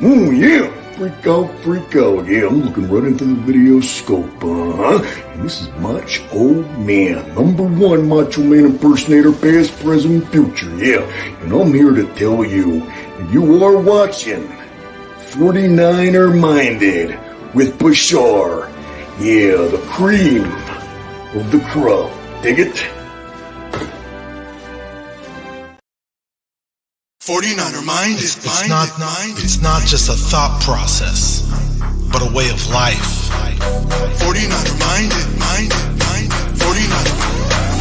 Oh, yeah. Freak out, freak out. Yeah, I'm looking right into the video scope, And this is Macho Man, #1 Macho Man impersonator, past, present, future. Yeah, and I'm here to tell you, you are watching 49er Minded with Bashar. Yeah, the cream of the crop. Dig it? 49er mind is It's not just a thought process, but a way of life. 49er minded. 49er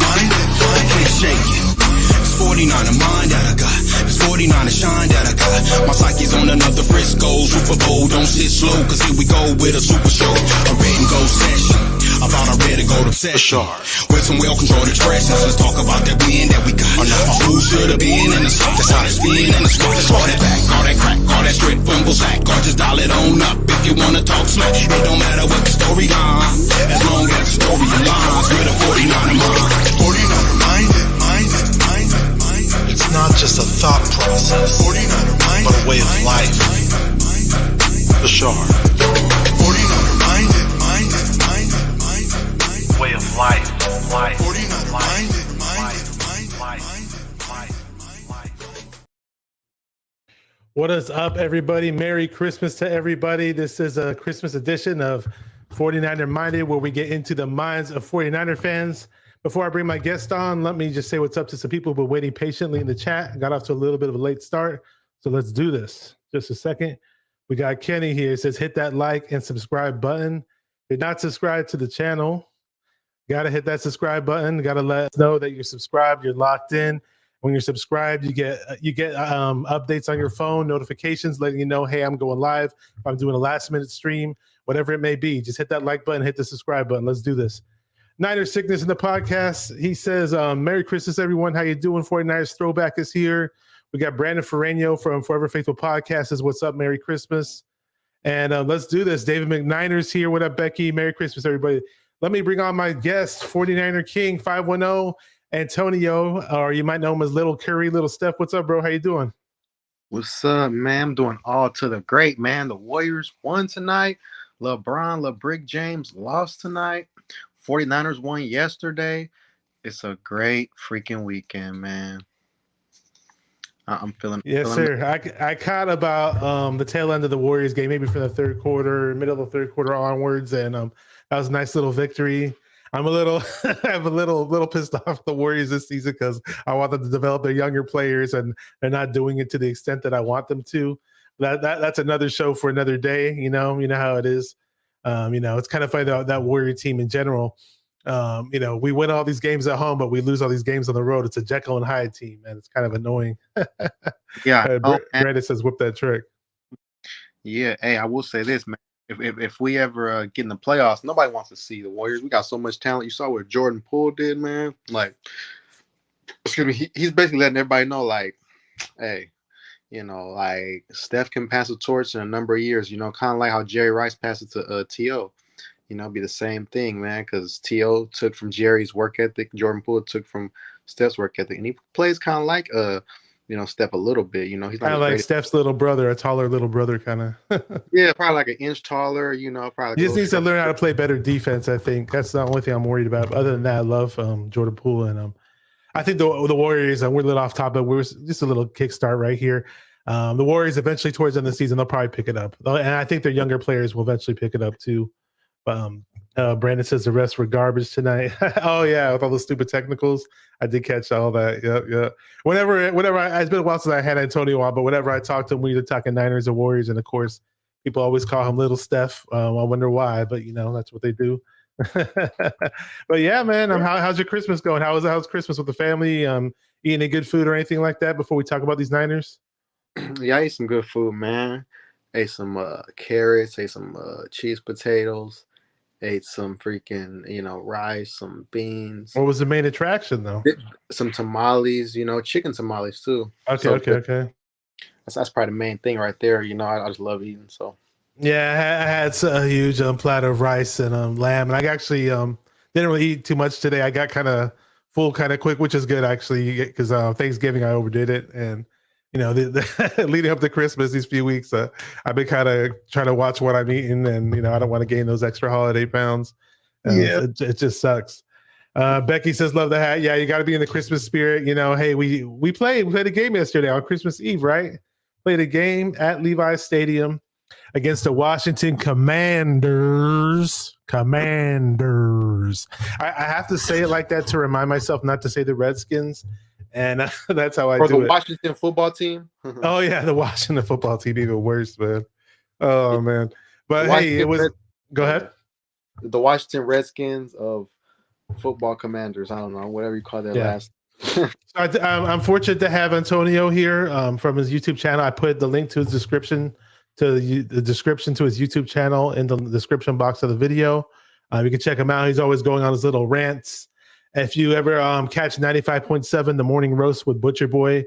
minded. Appreciate you. It's 49er mind that I got. It's 49er shine that I got. My psyche's on another Frisco Super Bowl. Don't sit slow, cause here we go with a super show. A red and gold session. About our red and gold obsession. With some well-controlled expressions. Let's talk about that win that we got. Who should have been in the spot? That's how they spin in the spot. Let's call that back, call that crack, call that straight fumble sack. Or just dial it on up if you wanna talk smack. It don't matter what the storyline, as long as the story aligns with a 49er mind. 49er minded. It's not just a thought process, 49er minded. but a way of life. For sure. 49er minded. Way of life. 49er minded. What is up, everybody? Merry Christmas to everybody. This is a Christmas edition of 49er Minded, where we get into the minds of 49er fans. Before I bring my guest on, let me just say what's up to some people who've been waiting patiently in the chat. I got off to a little bit of a late start, so let's do this. Just a second. We got Kenny here. It says, hit that like and subscribe button. If you're not subscribed to the channel, you got to hit that subscribe button. You got to let us know that you're subscribed, you're locked in. When you're subscribed, you get updates on your phone, notifications letting you know, hey, I'm going live. If I'm doing a last-minute stream, whatever it may be, just hit that like button, hit the subscribe button. Let's do this. Niner Sickness in the podcast. He says, Merry Christmas, everyone. How you doing? 49ers Throwback is here. We got Brandon Ferreño from Forever Faithful Podcast says, what's up? Merry Christmas. And let's do this. David McNiner's here. What up, Becky? Merry Christmas, everybody. Let me bring on my guest, 49er King 510, Antonio, or you might know him as Little Curry, Little Steph. What's up, bro? How you doing? What's up, man? I'm doing all to the great, man. The Warriors won tonight. LeBrick James lost tonight. 49ers won yesterday. It's a great freaking weekend, man. I'm feeling. Yes, sir. I caught about the tail end of the Warriors game, maybe from the third quarter, middle of the third quarter onwards, and that was a nice little victory. I'm a little pissed off at the Warriors this season because I want them to develop their younger players, and they're not doing it to the extent that I want them to. That's another show for another day. You know how it is. It's kind of funny that Warrior team in general. We win all these games at home, but we lose all these games on the road. It's a Jekyll and Hyde team, and it's kind of annoying. Yeah. Brandon says, "Whip that trick." Yeah. Hey, I will say this, man. If we ever get in the playoffs, nobody wants to see the Warriors. We got so much talent. You saw what Jordan Poole did, man. Like, excuse me, he's basically letting everybody know, like, hey, like Steph can pass a torch in a number of years. Kind of like how Jerry Rice passed it to T.O. Be the same thing, man. Because T.O. took from Jerry's work ethic, Jordan Poole took from Steph's work ethic, and he plays kind of like Steph a little bit. He's not kind of like Steph's little brother, a taller little brother, kind of. Yeah, probably like an inch taller. Probably. He just needs to learn how to play better defense. I think that's the only thing I'm worried about. Other than that, I love Jordan Poole, and I think the Warriors. We're a little off topic. We're just a little kickstart right here. The Warriors eventually, towards the end of the season, they'll probably pick it up, and I think their younger players will eventually pick it up too. Brandon says the rest were garbage tonight. Oh yeah, with all the stupid technicals, I did catch all that. Yeah. Whenever it's been a while since I had Antonio on, but whenever I talk to him, we're either talking Niners or Warriors, and of course, people always call him Little Steph. I wonder why, but that's what they do. But yeah, man, how's your Christmas going? How's Christmas with the family? Eating any good food or anything like that before we talk about these Niners? Yeah, I ate some good food, man. Ate some carrots, ate some cheese potatoes, ate some freaking, rice, some beans. What was the main attraction, though? Some tamales, chicken tamales, too. Okay. That's probably the main thing right there. I just love eating, so. Yeah, I had a huge platter of rice and lamb, and I actually didn't really eat too much today. I got kind of full kind of quick, which is good, actually, because Thanksgiving I overdid it, and leading up to Christmas these few weeks, I've been kind of trying to watch what I'm eating, and I don't want to gain those extra holiday pounds. Yeah. It just sucks. Becky says, "Love the hat." Yeah, you got to be in the Christmas spirit. Hey, we played a game yesterday on Christmas Eve, right? Played a game at Levi's Stadium against the Washington Commanders. I have to say it like that to remind myself not to say the Redskins, and that's how I Or do the it. Washington football team. Oh yeah, the Washington football team, even worse, man. Oh man, but hey, it was. Go ahead. The Washington Redskins of football commanders. I don't know, whatever you call their last. So I'm fortunate to have Antonio here from his YouTube channel. I put the link to his description to the description to his YouTube channel in the description box of the video. You can check him out. He's always going on his little rants. If you ever catch 95.7 The Morning Roast with Butcher Boy,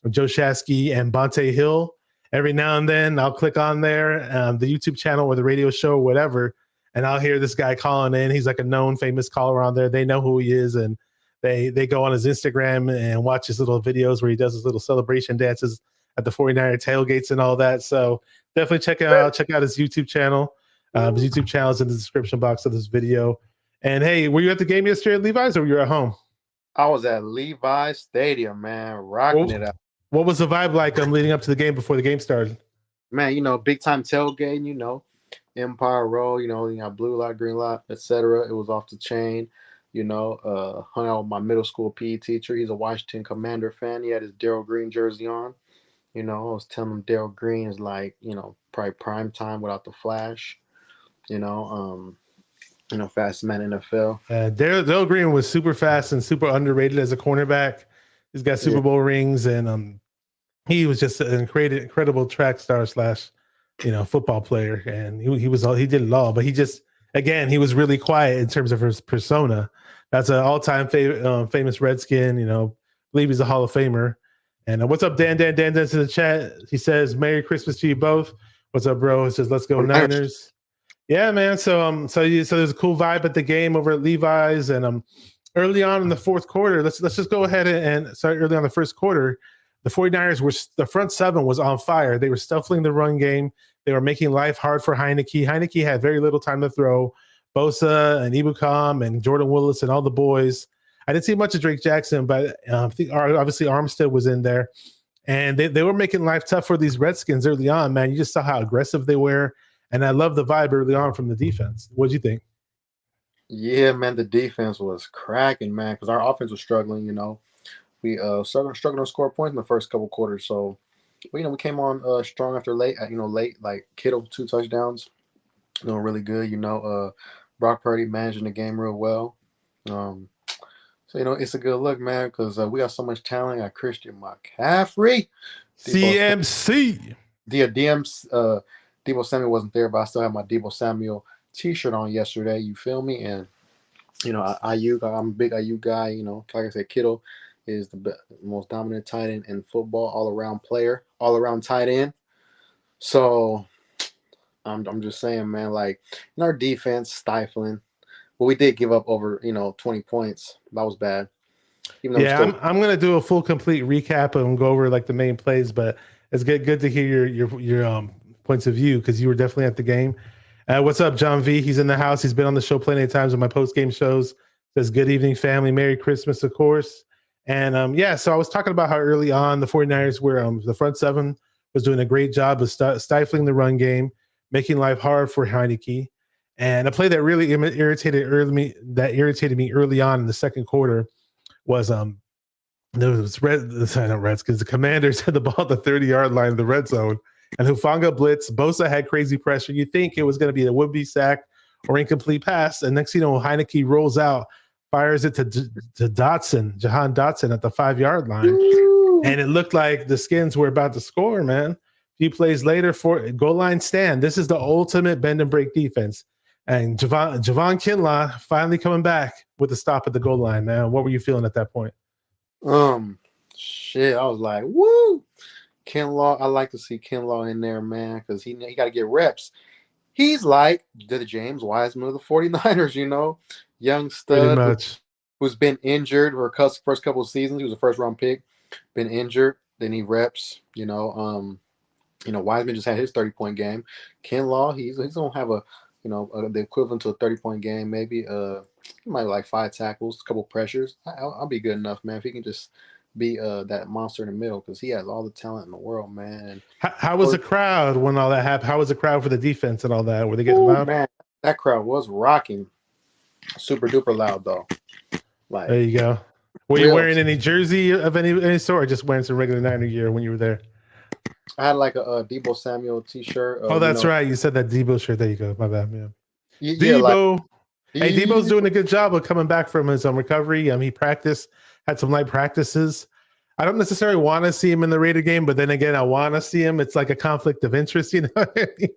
Joe Shasky, and Bonte Hill, every now and then I'll click on there, the YouTube channel or the radio show or whatever, and I'll hear this guy calling in. He's like a known famous caller on there. They know who he is, and they go on his Instagram and watch his little videos where he does his little celebration dances at the 49er tailgates and all that. So definitely check out his YouTube channel. His YouTube channel is in the description box of this video. And hey, were you at the game yesterday at Levi's, or were you at home? I was at Levi's Stadium, man, rocking it out. What was the vibe like leading up to the game before the game started? Man, big time tailgating, Empire Roll, you got blue lot, green lot, etc. It was off the chain, hung out with my middle school PE teacher. He's a Washington Commander fan. He had his Darryl Green jersey on. I was telling him Darryl Green is like, probably prime time without the flash, fast man NFL. Darryl Green was super fast and super underrated as a cornerback. He's got Super Bowl rings, and he was just an incredible track star / football player. And he did it all, but he was really quiet in terms of his persona. That's an all-time famous Redskin. Believe he's a Hall of Famer. And what's up, Dan? Dan's in the chat. He says, "Merry Christmas to you both." What's up, bro? He says, "Let's go Niners." Yeah, man. So there's a cool vibe at the game over at Levi's, and early on in the fourth quarter, let's just go ahead and start early on the first quarter. The 49ers the front seven was on fire. They were stifling the run game. They were making life hard for Heineke. Heineke had very little time to throw. Bosa and Ibukam and Jordan Willis and all the boys. I didn't see much of Drake Jackson, but I think obviously Armstead was in there. And they were making life tough for these Redskins early on, man. You just saw how aggressive they were. And I love the vibe early on from the defense. What do you think? Yeah, man, the defense was cracking, man, because our offense was struggling, We struggling to score points in the first couple quarters. So, we came on strong after late, like Kittle, 2 touchdowns. Doing really good, Brock Purdy managing the game real well. So, it's a good look, man, because we got so much talent. Got Christian McCaffrey. CMC. Debo Samuel wasn't there, but I still have my Debo Samuel t-shirt on yesterday. You feel me? And, Ayuk, I'm a big Ayuk guy. Like I said, Kittle is the most dominant tight end in football, all-around player, all-around tight end. So, I'm just saying, man, like, in our defense, stifling. But we did give up over, 20 points. That was bad. I'm going to do a full, complete recap and go over, like, the main plays, but it's good to hear your points of view, because you were definitely at the game. What's up, John V? He's in the house. He's been on the show plenty of times on my post-game shows. Says, "Good evening, family. Merry Christmas," of course. And so I was talking about how early on the 49ers were the front seven was doing a great job of stifling the run game, making life hard for Heineke. And a play that really irritated me early on in the second quarter was the Redskins. The Commanders had the ball at the 30-yard line of the red zone. And Hufanga blitz. Bosa had crazy pressure. You think it was going to be a would-be sack or incomplete pass. And next thing you know, Heineke rolls out, fires it to Jahan Dotson at the 5-yard line. Ooh. And it looked like the Skins were about to score, man. A few plays later, for goal line stand. This is the ultimate bend and break defense. And Javon Kinlaw finally coming back with a stop at the goal line, man. What were you feeling at that point? Shit, I was like, woo! Kinlaw, I like to see Kinlaw in there, man, because he got to get reps. He's like the James Wiseman of the 49ers, young stud who's been injured for first couple of seasons. He was a first-round pick, been injured. They need reps. Wiseman just had his 30-point game. Kinlaw, he's gonna have the equivalent to a 30-point game, maybe. He might like 5 tackles, a couple pressures. I'll be good enough, man. If he can just be that monster in the middle, because he has all the talent in the world, man. And How was the crowd when all that happened? How was the crowd for the defense and all that? Were they getting loud? Man, that crowd was rocking. Super duper loud though. Like, there you go. Were you wearing any jersey of any sort, or just wearing some regular Niner gear when you were there? I had like a Debo Samuel t-shirt. Oh, that's right. You said that Debo shirt. There you go. My bad, man. Debo. Hey, Debo's doing a good job of coming back from his recovery. He practiced, had some light practices. I don't necessarily want to see him in the Raider game, but then again, I want to see him. It's like a conflict of interest, you know.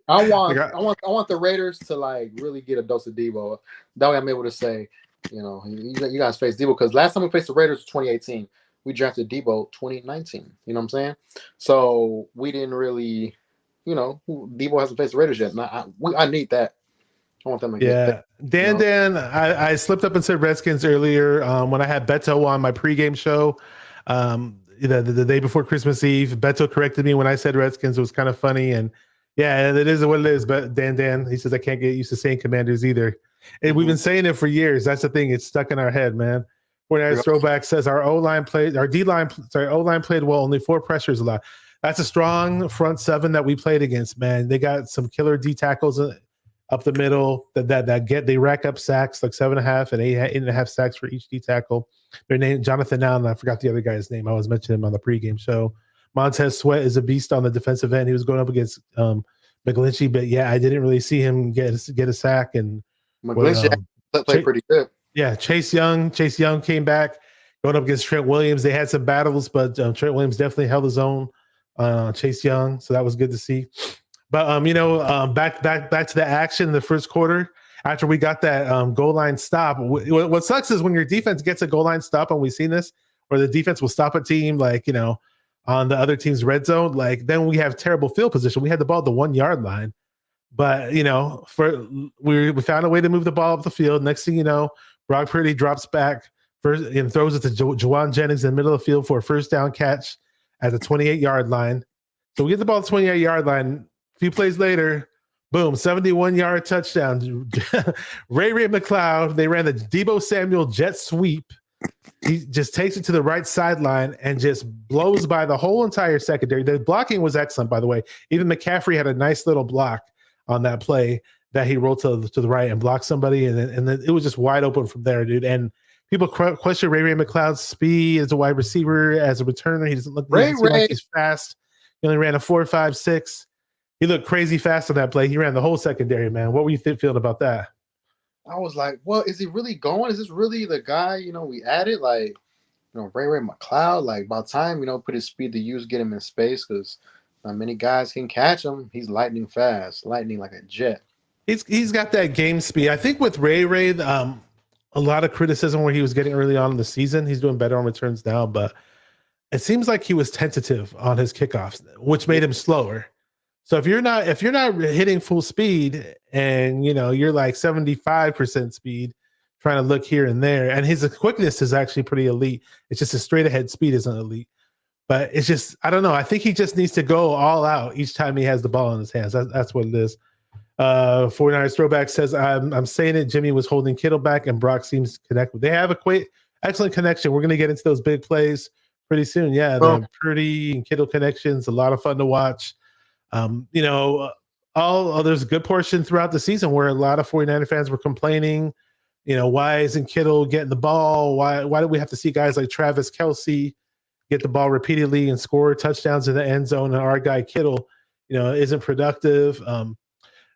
I want the Raiders to like really get a dose of Debo. That way, I'm able to say, you guys face Debo, because last time we faced the Raiders was 2018. We drafted Debo 2019. You know what I'm saying? So we didn't really, Debo hasn't faced the Raiders yet. I need that. I want them to get that. Dan, I slipped up and said Redskins earlier when I had Beto on my pregame show. The day before Christmas Eve, Beto corrected me when I said Redskins. It was kind of funny, and yeah, it is what it is. But Dan, he says I can't get used to saying Commanders either. And we've been saying it for years. That's the thing; it's stuck in our head, man. 49ers Throwback says our O-line played well, only 4 pressures allowed. That's a strong front 7 that we played against, man. They got some killer D tackles up the middle they rack up sacks, like 7.5 and 8.5 sacks for each D tackle. Their name, Jonathan Allen. I forgot the other guy's name. I was mentioning him on the pregame show. Montez Sweat is a beast on the defensive end. He was going up against McGlinchey, but yeah, I didn't really see him get a sack. And McGlinchey played pretty good. Yeah, Chase Young came back going up against Trent Williams. They had some battles, but Trent Williams definitely held his own. Chase Young, so that was good to see. But back to the action in the first quarter. After we got that goal line stop, what sucks is when your defense gets a goal line stop, and we've seen this, or the defense will stop a team on the other team's red zone. Like then we have terrible field position. We had the ball at the 1 yard line, but we found a way to move the ball up the field. Next thing you know, Brock Purdy drops back first and throws it to Juwan Jennings in the middle of the field for a first down catch at the 28-yard line. So we get the ball at the 28-yard line. A few plays later, boom, 71-yard touchdown. Ray McLeod, they ran the Debo Samuel jet sweep. He just takes it to the right sideline and just blows by the whole entire secondary. The blocking was excellent, by the way. Even McCaffrey had a nice little block on that play that he rolled to the right and blocked somebody, and then it was just wide open from there, dude. And people question Ray McLeod's speed as a wide receiver, as a returner. He doesn't look like he's fast. He only ran a 4.56. He looked crazy fast on that play. He ran the whole secondary, man. What were you feeling about that? I was like, well, is he really going? Is this really the guy, we added? Like, Ray McLeod, like, by the time, put his speed to use, get him in space, because not many guys can catch him. He's lightning fast, lightning like a jet. He's got that game speed. I think with Ray, a lot of criticism where he was getting early on in the season. He's doing better on returns now, but it seems like he was tentative on his kickoffs, which made him slower. So if you're not hitting full speed and you're like 75% speed, trying to look here and there, and his quickness is actually pretty elite. It's just his straight ahead speed isn't elite. But it's just, I don't know. I think he just needs to go all out each time he has the ball in his hands. That's what it is. 49ers Throwback says, I'm saying it. Jimmy was holding Kittle back, and Brock seems to connect. They have a excellent connection. We're going to get into those big plays pretty soon. Yeah, the Purdy and Kittle connections, a lot of fun to watch. There's a good portion throughout the season where a lot of 49er fans were complaining, why isn't Kittle getting the ball? Why do we have to see guys like Travis Kelce get the ball repeatedly and score touchdowns in the end zone, and our guy Kittle, isn't productive?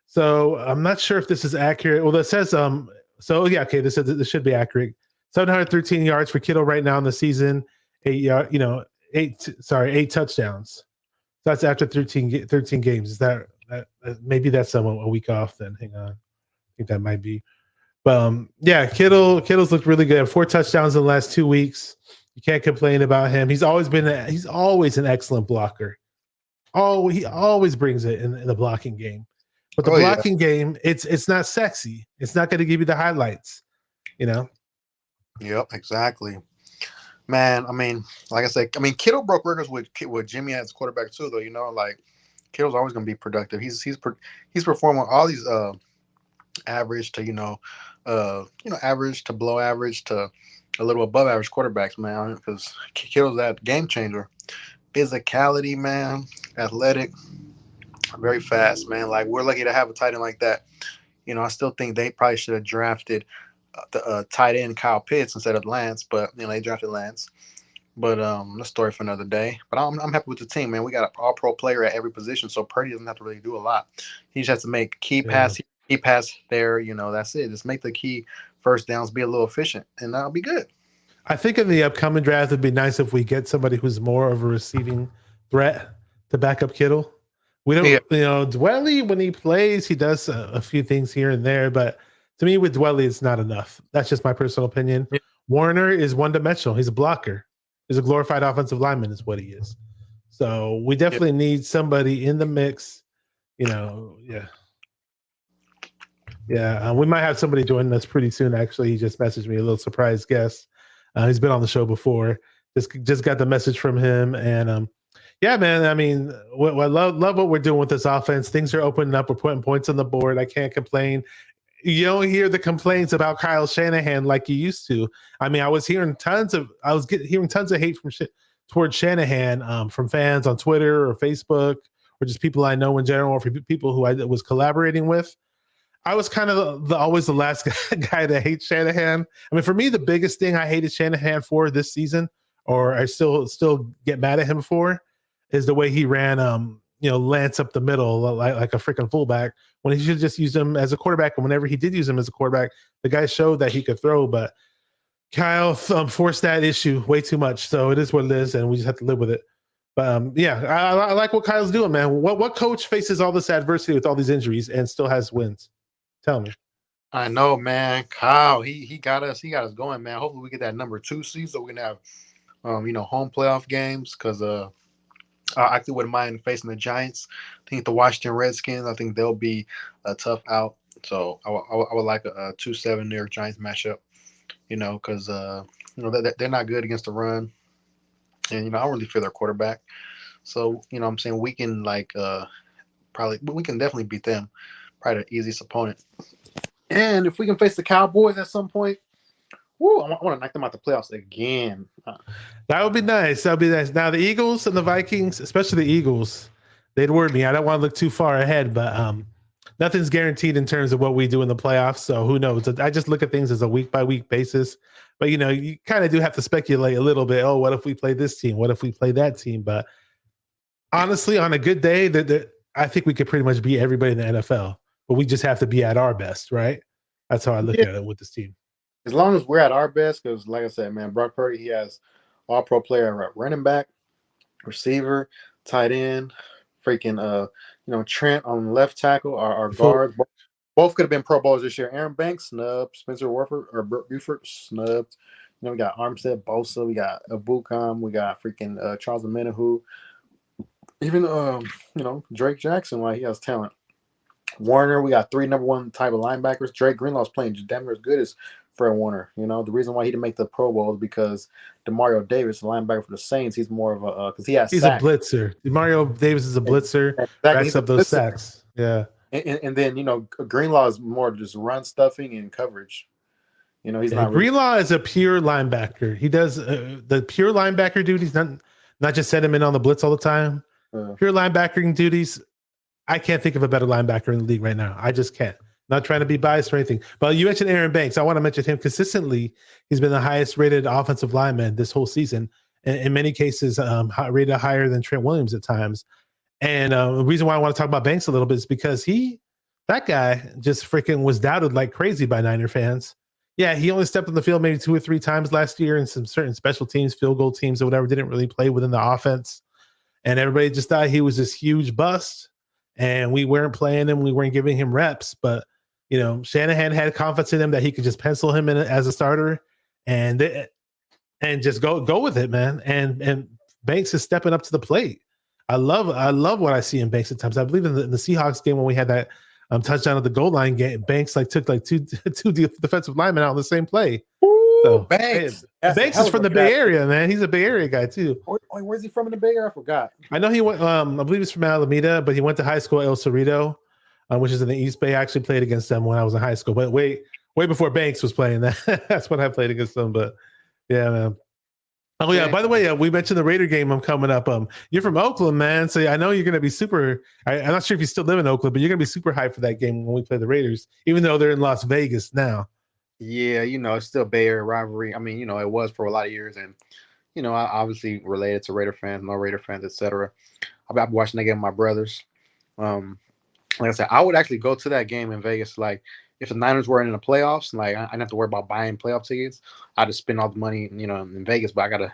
So I'm not sure if this is accurate. Well, it says this should be accurate. 713 yards for Kittle right now in the season. 8 touchdowns. So that's after 13 games. Is that maybe that's a week off then? Hang on. I think that might be. But Kittle's looked really good. 4 touchdowns in the last 2 weeks. You can't complain about him. He's always an excellent blocker. He always brings it in the blocking game. But the blocking game, it's not sexy. It's not going to give you the highlights, Yep, exactly. Man, I mean, like I said, I mean, Kittle broke records with Jimmy as quarterback too, though. Like Kittle's always going to be productive. He's performing all these average to average to below average to a little above average quarterbacks, man. Because Kittle's that game changer. Physicality, man, athletic, very fast, man. Like we're lucky to have a tight end like that. I still think they probably should have drafted the tight end Kyle Pitts instead of Lance, but they drafted Lance. But the story for another day. But I'm happy with the team, man. We got an all-pro player at every position, so Purdy doesn't have to really do a lot. He just has to make key pass, key pass there. That's it. Just make the key first downs, be a little efficient, and that'll be good. I think in the upcoming draft, it'd be nice if we get somebody who's more of a receiving threat to back up Kittle. We don't, Dwelly, when he plays, he does a few things here and there, but to me, with Dwelly, it's not enough. That's just my personal opinion. Yeah. Warner is one-dimensional. He's a blocker. He's a glorified offensive lineman is what he is. So we definitely need somebody in the mix, Yeah, we might have somebody joining us pretty soon, actually. He just messaged me, a little surprise guest. He's been on the show before. Just got the message from him, and yeah, man. I mean, I love what we're doing with this offense. Things are opening up. We're putting points on the board. I can't complain. You don't hear the complaints about Kyle Shanahan like you used to. I mean, I was hearing tons of hate towards Shanahan from fans on Twitter or Facebook, or just people I know in general, or for people who I was collaborating with. I was kind of always the last guy to hate Shanahan. I mean, for me, the biggest thing I hated Shanahan for this season, or I still get mad at him for, is the way he ran, Lance up the middle like a freaking fullback when he should just use him as a quarterback. And whenever he did use him as a quarterback, the guy showed that he could throw. But Kyle forced that issue way too much. So it is what it is, and we just have to live with it. But I like what Kyle's doing, man. What coach faces all this adversity with all these injuries and still has wins? Tell me. I know, man. Kyle, he got us going, man. Hopefully we get that number 2 seed so we can have home playoff games, because I actually wouldn't mind facing the Giants. I think the Washington Redskins, I think they'll be a tough out. So I would like a 2-7 New York Giants matchup, because they're not good against the run, and I don't really fear their quarterback. So I'm saying we can we can definitely beat them. Probably the easiest opponent. And if we can face the Cowboys at some point, I want to knock them out the playoffs again. That would be nice. That would be nice. Now, the Eagles and the Vikings, especially the Eagles, they'd worry me. I don't want to look too far ahead, but nothing's guaranteed in terms of what we do in the playoffs. So who knows? I just look at things as a week-by-week basis. But, you kind of do have to speculate a little bit. Oh, what if we play this team? What if we play that team? But honestly, on a good day, I think we could pretty much beat everybody in the NFL. But we just have to be at our best, right? That's how I look at it with this team. As long as we're at our best, because like I said, man, Brock Purdy, he has all-pro player at running back, receiver, tight end, freaking Trent on left tackle, our guard. Both could have been Pro Bowlers this year. Aaron Banks, snubbed. Spencer Warford or Buford, snubbed. We got Armstead, Bosa, we got Abucom, we got freaking Charles Omenihu. Even Drake Jackson, why he has talent. Warner, we got 3 number 1 type of linebackers. Drake Greenlaw's playing damn as good as Fred Warner. The reason why he didn't make the Pro Bowl is because DeMario Davis, the linebacker for the Saints, he's more of a because he's sacks. A blitzer. DeMario Davis is a blitzer. Exactly. Backs up those sacks. Yeah. And then Greenlaw is more just run stuffing and coverage. He's not. Greenlaw is a pure linebacker. He does the pure linebacker duties, not just set him in on the blitz all the time. Pure linebacking duties. I can't think of a better linebacker in the league right now. I just can't. Not trying to be biased or anything. But you mentioned Aaron Banks. I want to mention him consistently. He's been the highest rated offensive lineman this whole season. And in many cases, rated higher than Trent Williams at times. And the reason why I want to talk about Banks a little bit is because that guy just freaking was doubted like crazy by Niner fans. Yeah, he only stepped on the field maybe 2 or 3 times last year in some certain special teams, field goal teams or whatever, didn't really play within the offense. And everybody just thought he was this huge bust. And we weren't playing him. We weren't giving him reps. But, Shanahan had confidence in him that he could just pencil him in as a starter and just go with it, man. And Banks is stepping up to the plate. I love what I see in Banks at times. I believe in the Seahawks game when we had that touchdown at the goal line game, Banks took 2 defensive linemen out on the same play. So Banks. and That's a Banks hell is of from a the Bay draft pick. Area, man. He's a Bay Area guy too. Where's he from in the Bay Area? I forgot. I know he went. I believe he's from Alameda, but he went to high school at El Cerrito, which is in the East Bay. I actually played against them when I was in high school, but way before Banks was playing. That's when I played against them. But yeah, man. Oh yeah. By the way, we mentioned the Raider game. I'm coming up. You're from Oakland, man. So I know you're going to be super. I'm not sure if you still live in Oakland, but you're going to be super hyped for that game when we play the Raiders, even though they're in Las Vegas now. Yeah, it's still Bay Area rivalry. I mean, it was for a lot of years, and I obviously related to Raider fans, no Raider fans, etc. I've been watching that game with my brothers. Like I said, I would actually go to that game in Vegas. Like, if the Niners were in the playoffs, like I didn't have to worry about buying playoff tickets. I'd just spend all the money, in Vegas. But I gotta,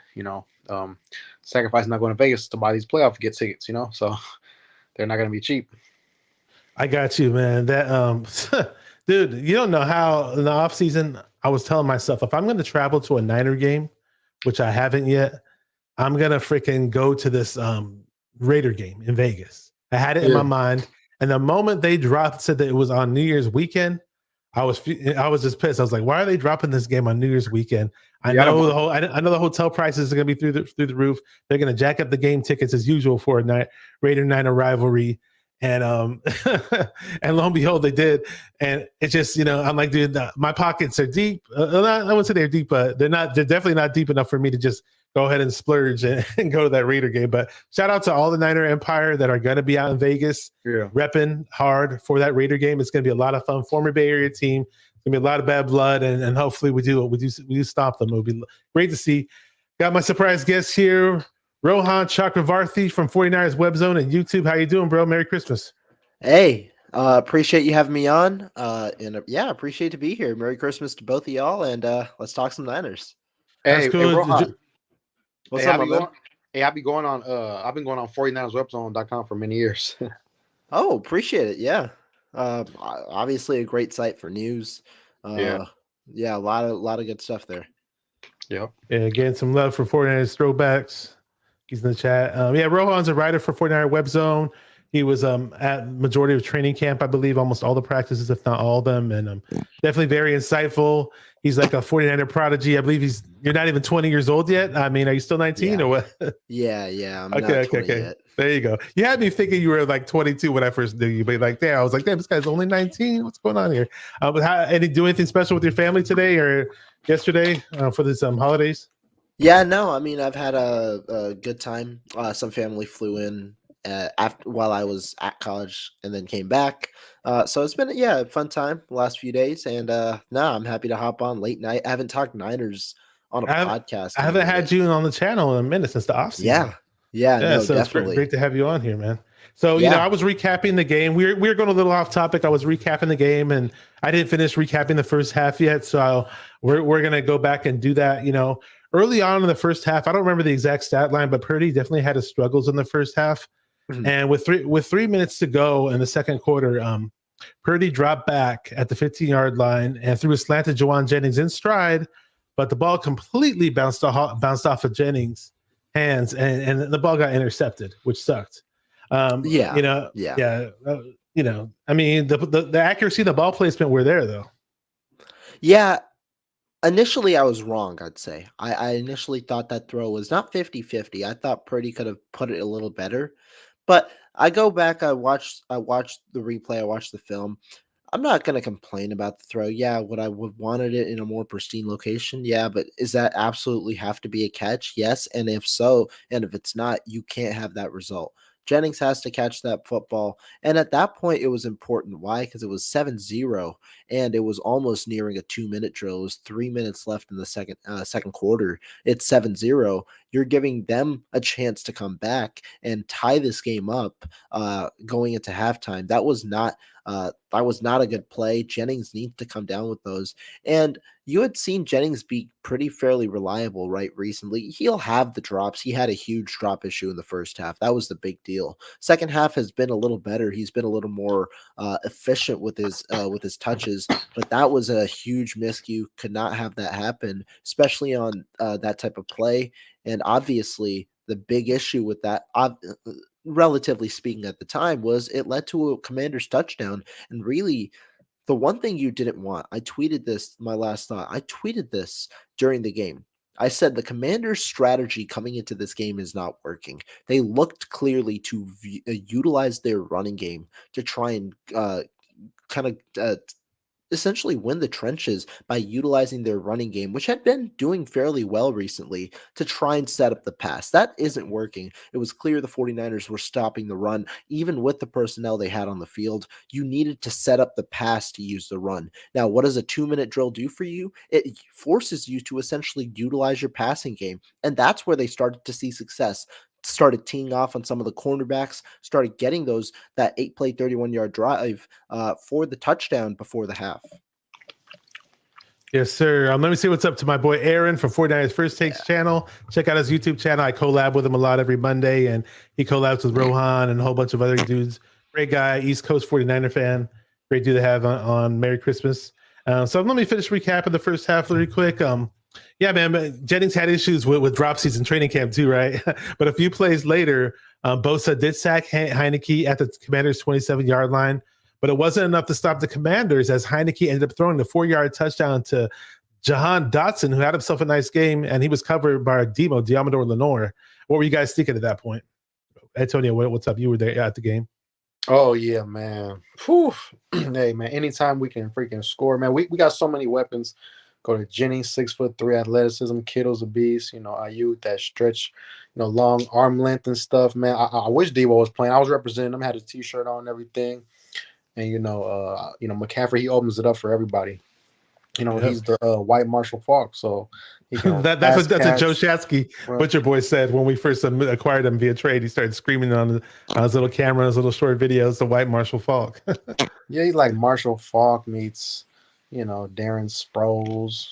sacrifice not going to Vegas to buy these playoff get tickets. So they're not gonna be cheap. I got you, man. That dude, you don't know how in the off season I was telling myself if I'm going to travel to a Niner game, which I haven't yet, I'm gonna freaking go to this Raider game in Vegas. I had it in my mind, and the moment they said that it was on New Year's weekend, I was just pissed. I was like, why are they dropping this game on New Year's weekend? I know the hotel prices are gonna be through the roof. They're gonna jack up the game tickets as usual for a Raider Niner rivalry. And and lo and behold, they did. And it's just, I'm like, dude, my pockets are deep. I wouldn't say they're deep, but they're definitely not deep enough for me to just go ahead and splurge and go to that Raider game. But shout out to all the Niner Empire that are going to be out in Vegas, repping hard for that Raider game. It's going to be a lot of fun. Former Bay Area team. It's going to be a lot of bad blood, and hopefully we do stop them. It'll be great to see. Got my surprise guest here, Rohan Chakravarthi from 49ers Webzone and YouTube. How you doing, bro? Merry Christmas. Hey, appreciate you having me on. Appreciate to be here. Merry Christmas to both of y'all, and let's talk some Niners. Hey, cool. Rohan. What's up, man? I've been going on 49ers Webzone.com for many years. Oh, appreciate it. Yeah. Obviously a great site for news. A lot of good stuff there. Yep. Yeah, getting some love for 49ers throwbacks. He's in the chat. Rohan's a writer for 49er Webzone. He was at majority of training camp, I believe, almost all the practices, if not all of them, and definitely very insightful. He's like a 49er prodigy. I believe you're not even 20 years old yet. I mean, are you still 19 or what? Yeah. I'm not 20 yet. There you go. You had me thinking you were like 22 when I first knew you, but like, I was like, damn, this guy's only 19. What's going on here? But do anything special with your family today or yesterday for this holidays? Yeah, no, I mean, I've had a good time. Some family flew in while I was at college and then came back. So it's been a fun time the last few days. And I'm happy to hop on late night. I haven't talked Niners on a podcast. I haven't had you on the channel in a minute since the offseason. Yeah, so definitely. It's great to have you on here, man. So, I was recapping the game. We were going a little off topic. I was recapping the game, and I didn't finish recapping the first half yet. So we're going to go back and do that. Early on in the first half, I don't remember the exact stat line, but Purdy definitely had his struggles in the first half. Mm-hmm. And with 3 minutes to go in the second quarter, Purdy dropped back at the 15-yard line and threw a slant to Juwan Jennings in stride, but the ball completely bounced off of Jennings' hands, and the ball got intercepted, which sucked. I mean, the accuracy, the ball placement were there, though. Yeah. Initially, I was wrong, I'd say. I initially thought that throw was not 50-50. I thought Purdy could have put it a little better. But I go back, I watched the replay, I watched the film. I'm not going to complain about the throw. Yeah, would I have wanted it in a more pristine location? Yeah, but is that absolutely have to be a catch? Yes, and if so, and if it's not, you can't have that result. Jennings has to catch that football. And at that point, it was important. Why? Because it was 7-0, and it was almost nearing a 2-minute drill. It was 3 minutes left in the second quarter. It's 7-0. You're giving them a chance to come back and tie this game up going into halftime. That was not a good play. Jennings needs to come down with those. And you had seen Jennings be pretty fairly reliable, right, recently. He'll have the drops. He had a huge drop issue in the first half. That was the big deal. Second half has been a little better. He's been a little more efficient with his touches, but that was a huge miscue. Could not have that happen, especially on that type of play. And obviously, the big issue with that, relatively speaking at the time, was it led to a Commander's touchdown. And really, The one thing you didn't want, I tweeted this, my last thought. I tweeted this during the game. I said the Commanders' strategy coming into this game is not working. They looked clearly to utilize their running game to try and kind of essentially win the trenches by utilizing their running game, which had been doing fairly well recently, to try and set up the pass. That isn't working. It was clear the 49ers were stopping the run, even with the personnel they had on the field. You needed to set up the pass to use the run. Now, what does a 2-minute drill do for you? It forces you to essentially utilize your passing game, and that's where they started to see success. Started teeing off on some of the cornerbacks, started getting that 8-play, 31-yard drive for the touchdown before the half. Yes, sir. Let me see what's up to my boy Aaron from 49ers First Takes channel. Check out his YouTube channel. I collab with him a lot every Monday, and he collabs with Rohan and a whole bunch of other dudes. Great guy, East Coast 49er fan. Great dude to have on Merry Christmas. So let me finish recapping the first half really quick. Yeah, man, Jennings had issues with drop season training camp too, right? But a few plays later, Bosa did sack Heineke at the Commanders' 27-yard line, but it wasn't enough to stop the Commanders as Heineke ended up throwing the 4-yard touchdown to Jahan Dotson, who had himself a nice game, and he was covered by Diamador Lenore. What were you guys thinking at that point? Antonio, what's up? You were there at the game. Oh yeah, man. Whew. Hey man, anytime we can freaking score, man. We got so many weapons. Go to Jennings, 6'3" athleticism. Kittle's a beast. Ayuk, that stretch, long arm length and stuff, man. I wish Debo was playing. I was representing him, had his t-shirt on and everything. And McCaffrey, he opens it up for everybody. He's the white Marshall Falk, so he can that's what Joe Shatsky, Butcher Boy, said when we first acquired him via trade. He started screaming on his little camera, his little short videos, the white Marshall Falk. Yeah, he's like Marshall Falk meets Darren Sproles,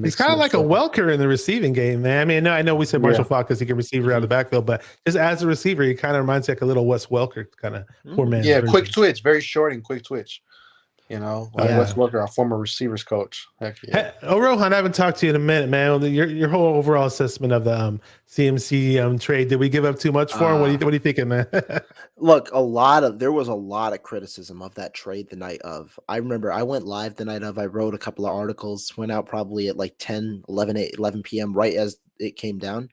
he's kind of like a Welker in the receiving game, man. I mean, I know we said Marshall Falk because he can receive around the backfield, but just as a receiver, he kind of reminds me like a little Wes Welker kind of poor man. Yeah, version. Quick twitch, very short and quick twitch. Wes Welker, our former receivers coach. Heck yeah. Hey, Rohan, I haven't talked to you in a minute, man. Your whole overall assessment of the CMC trade. Did we give up too much for him? What are you thinking, man? Look, there was a lot of criticism of that trade the night of. I remember I went live the night of. I wrote a couple of articles, went out probably at like 11 p.m. right as it came down.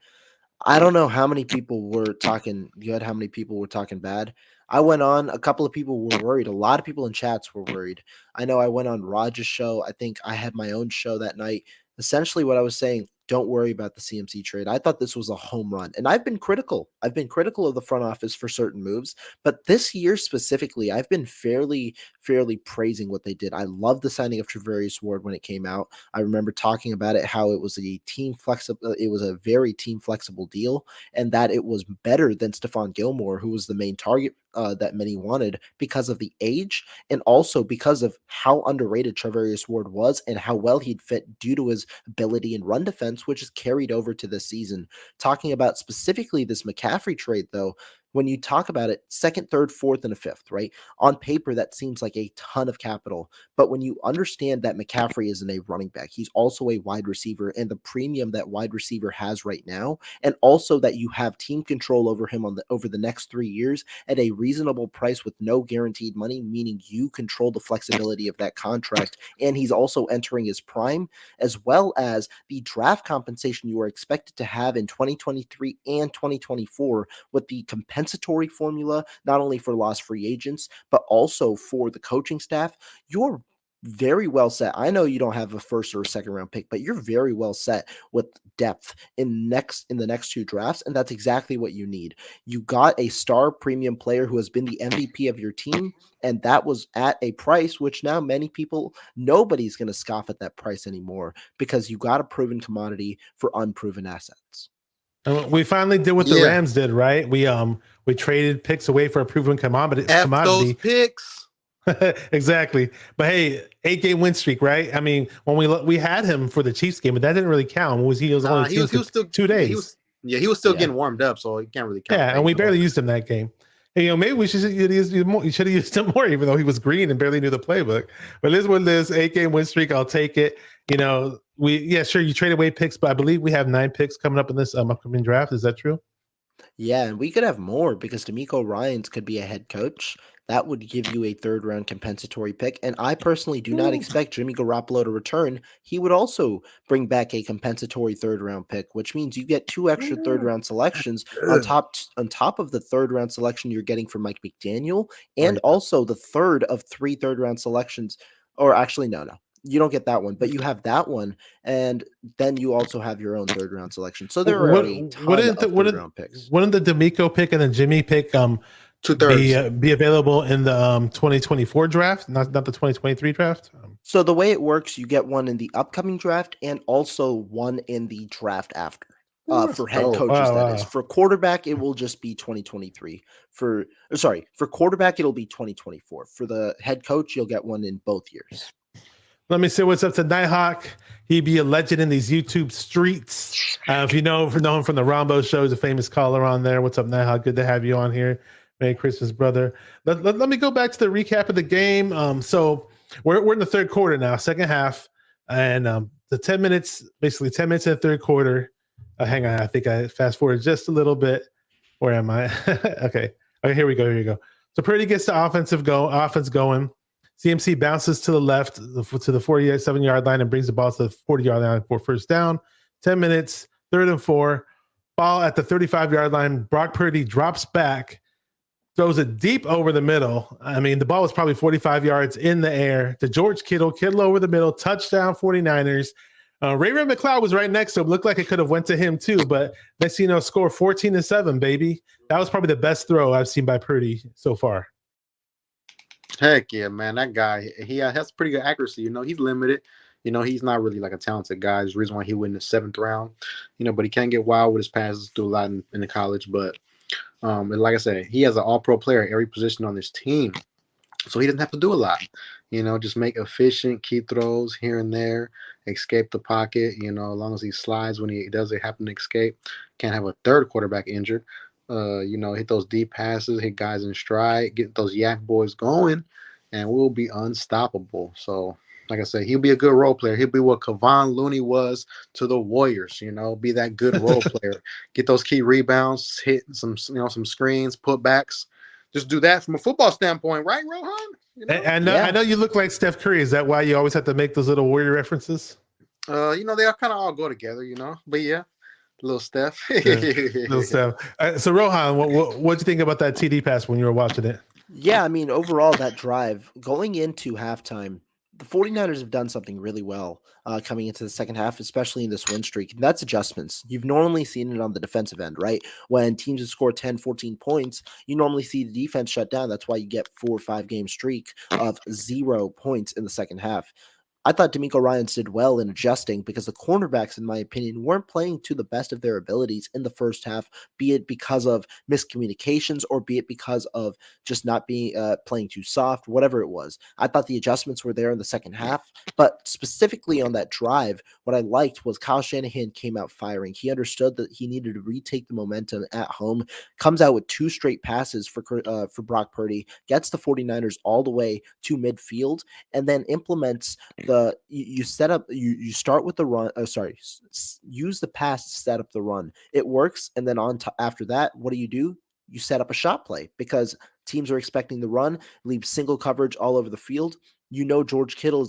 I don't know how many people were talking good, how many people were talking bad. I went on, a couple of people were worried. A lot of people in chats were worried. I know I went on Raj's show. I think I had my own show that night. Essentially what I was saying, don't worry about the CMC trade. I thought this was a home run. And I've been critical. I've been critical of the front office for certain moves. But this year specifically, I've been fairly praising what they did. I love the signing of Travarius Ward when it came out. I remember talking about it, how it was it was a very team flexible deal, and that it was better than Stephon Gilmore, who was the main target that many wanted because of the age and also because of how underrated Travarius Ward was and how well he'd fit due to his ability in run defense, which is carried over to this season. Talking about specifically this McCaffrey trade, though, when you talk about it, second, third, fourth, and a fifth, right? On paper, that seems like a ton of capital. But when you understand that McCaffrey isn't a running back, he's also a wide receiver, and the premium that wide receiver has right now, and also that you have team control over him over the next 3 years at a reasonable price with no guaranteed money, meaning you control the flexibility of that contract, and he's also entering his prime, as well as the draft compensation you are expected to have in 2023 and 2024 with the compensatory formula, not only for lost free agents, but also for the coaching staff. You're very well set. I know you don't have a first or a second round pick, but you're very well set with depth in the next 2 drafts, and that's exactly what you need. You got a star premium player who has been the MVP of your team, and that was at a price which now nobody's going to scoff at that price anymore because you got a proven commodity for unproven assets. We finally did what the Rams did, right? We traded picks away for a proven commodity. Those picks. Exactly. But hey, 8-game win streak, right? I mean, when we had him for the Chiefs game, but that didn't really count. He was only he was still 2 days. He was still getting warmed up, so he can't really count. Yeah, and we barely used him that game. And, maybe we should have used him more. You should have used him more, even though he was green and barely knew the playbook. But it is what it is. 8-game win streak. I'll take it. Sure, you trade away picks, but I believe we have 9 picks coming up in this upcoming draft. Is that true? Yeah, and we could have more because D'Amico Ryans could be a head coach. That would give you a third round compensatory pick. And I personally do not expect Jimmy Garoppolo to return. He would also bring back a compensatory third round pick, which means you get two extra third round selections on top of the third round selection you're getting from Mike McDaniel, Oh, and yeah. also the third of three third round selections. Or actually, no. You don't get that one, but you have that one, and then you also have your own third round selection. So there are What a what ton is the, of what third is, round picks. wouldn't the D'Amico pick and the Jimmy pick 2/3. be available in the 2024 draft, not the 2023 draft? So the way it works, you get one in the upcoming draft and also one in the draft after. That's For head dope. coaches, Wow, that is. wow. For quarterback, it will just be 2023. For quarterback, it'll be 2024. For the head coach, you'll get one in both years. Let me say what's up to Nighthawk. He'd be a legend in these YouTube streets. If you know him from the Rombo show, he's a famous caller on there. What's up, Nighthawk? Good to have you on here. Merry Christmas, brother. Let me go back to the recap of the game. So we're in the third quarter now, second half, and the 10 minutes, basically 10 minutes in the third quarter. Hang on, I think I fast forward just a little bit. Where am I? Okay, here we go. Here we go. So Purdy gets the offense going. CMC bounces to the left to the 47-yard line and brings the ball to the 40-yard line for first down. 10 minutes, 3rd and 4. Ball at the 35-yard line. Brock Purdy drops back, throws it deep over the middle. I mean, the ball was probably 45 yards in the air to George Kittle. Kittle over the middle, touchdown 49ers. Ray McLeod was right next to him. Looked like it could have went to him too, but next thing you know, score 14-7, baby. That was probably the best throw I've seen by Purdy so far. Heck yeah, man. That guy, he has pretty good accuracy. He's limited. He's not really like a talented guy. There's a reason why he went in the 7th round. But he can get wild with his passes, do a lot in the college. But and like I said, he has an all-pro player at every position on this team. So he doesn't have to do a lot. Just make efficient key throws here and there, escape the pocket, as long as he slides when he does happen to escape. Can't have a third quarterback injured. Hit those deep passes, hit guys in stride, get those yak boys going, and we'll be unstoppable. So, like I said, he'll be a good role player. He'll be what Kevon Looney was to the Warriors, be that good role player. Get those key rebounds, hit some screens, putbacks. Just do that from a football standpoint, right, Rohan? I know you look like Steph Curry. Is that why you always have to make those little Warrior references? They all kind of all go together, But yeah, little Steph. Little Steph. So Rohan, what'd you think about that TD pass when you were watching it? Yeah, I mean, overall, that drive going into halftime, the 49ers have done something really well coming into the second half, especially in this win streak. And that's adjustments. You've normally seen it on the defensive end, right? When teams have scored 10, 14 points, you normally see the defense shut down. That's why you get 4 or 5 game streak of 0 points in the second half. I thought D'Amico Ryans did well in adjusting because the cornerbacks, in my opinion, weren't playing to the best of their abilities in the first half, be it because of miscommunications or be it because of just not being playing too soft, whatever it was. I thought the adjustments were there in the second half, but specifically on that drive, what I liked was Kyle Shanahan came out firing. He understood that he needed to retake the momentum at home, comes out with 2 straight passes for Brock Purdy, gets the 49ers all the way to midfield, and then implements you set up you start with the run use the pass to set up the run. It works, and then after that, what do? You set up a shot play because teams are expecting the run, leave single coverage all over the field. George Kittle,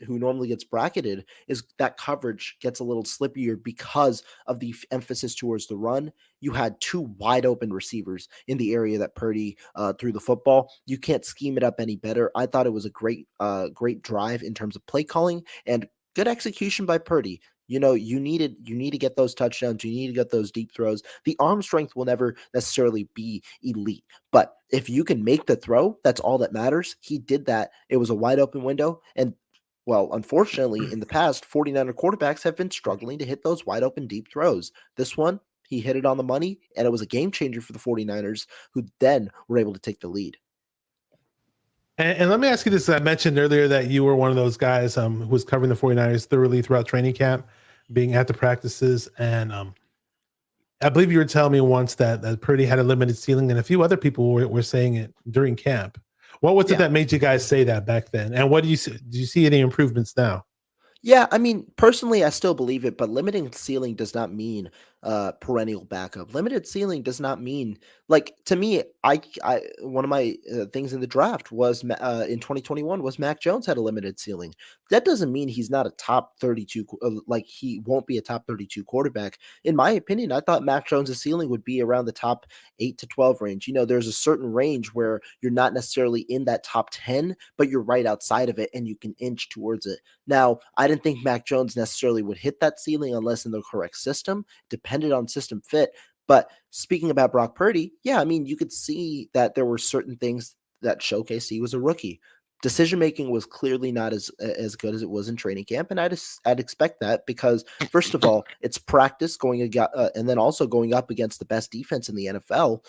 who normally gets bracketed, is that coverage gets a little slippier because of the emphasis towards the run. You had 2 wide open receivers in the area that Purdy threw the football. You can't scheme it up any better. I thought it was a great drive in terms of play calling and good execution by Purdy. You need to get those touchdowns. You need to get those deep throws. The arm strength will never necessarily be elite, but if you can make the throw, that's all that matters. He did that. It was a wide open window. And well, unfortunately, in the past, 49er quarterbacks have been struggling to hit those wide open deep throws. This one, he hit it on the money, and it was a game changer for the 49ers, who then were able to take the lead. And let me ask you this. I mentioned earlier that you were one of those guys who was covering the 49ers thoroughly throughout training camp, being at the practices. And I believe you were telling me once that Purdy had a limited ceiling, and a few other people were saying it during camp. What was it that made you guys say that back then? And what do you see any improvements now? Yeah, I mean, personally, I still believe it, but limiting ceiling does not mean perennial backup. Limited ceiling does not mean, like, to me, I one of my things in the draft was in 2021 was Mac Jones had a limited ceiling. That doesn't mean he's not a top 32, like he won't be a top 32 quarterback. In my opinion, I thought Mac Jones' ceiling would be around the top 8 to 12 range. There's a certain range where you're not necessarily in that top 10, but you're right outside of it and you can inch towards it. Now, I didn't think Mac Jones necessarily would hit that ceiling unless in the correct system, depended on system fit. But speaking about Brock Purdy, yeah, I mean, you could see that there were certain things that showcased he was a rookie. Decision making was clearly not as good as it was in training camp, and I'd expect that because first of all, it's practice going and then also going up against the best defense in the NFL.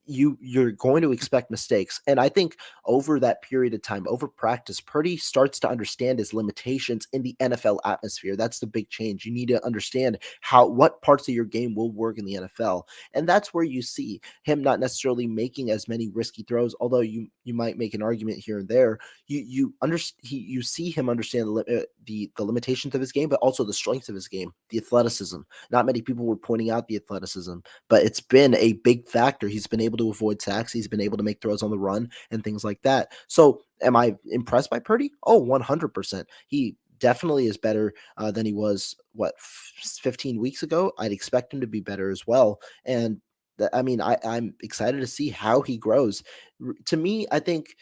You're going to expect mistakes, and I think over that period of time, over practice, Purdy starts to understand his limitations in the NFL atmosphere. That's the big change. You need to understand what parts of your game will work in the NFL, and that's where you see him not necessarily making as many risky throws, although you might make an argument here and there. You see him understand the limitations of his game, but also the strengths of his game, the athleticism. Not many people were pointing out the athleticism, but it's been a big factor. He's been able to avoid sacks. He's been able to make throws on the run and things like that. So am I impressed by Purdy? Oh, 100%. He definitely is better than he was, 15 weeks ago. I'd expect him to be better as well. And I mean, I'm excited to see how he grows. To me, I think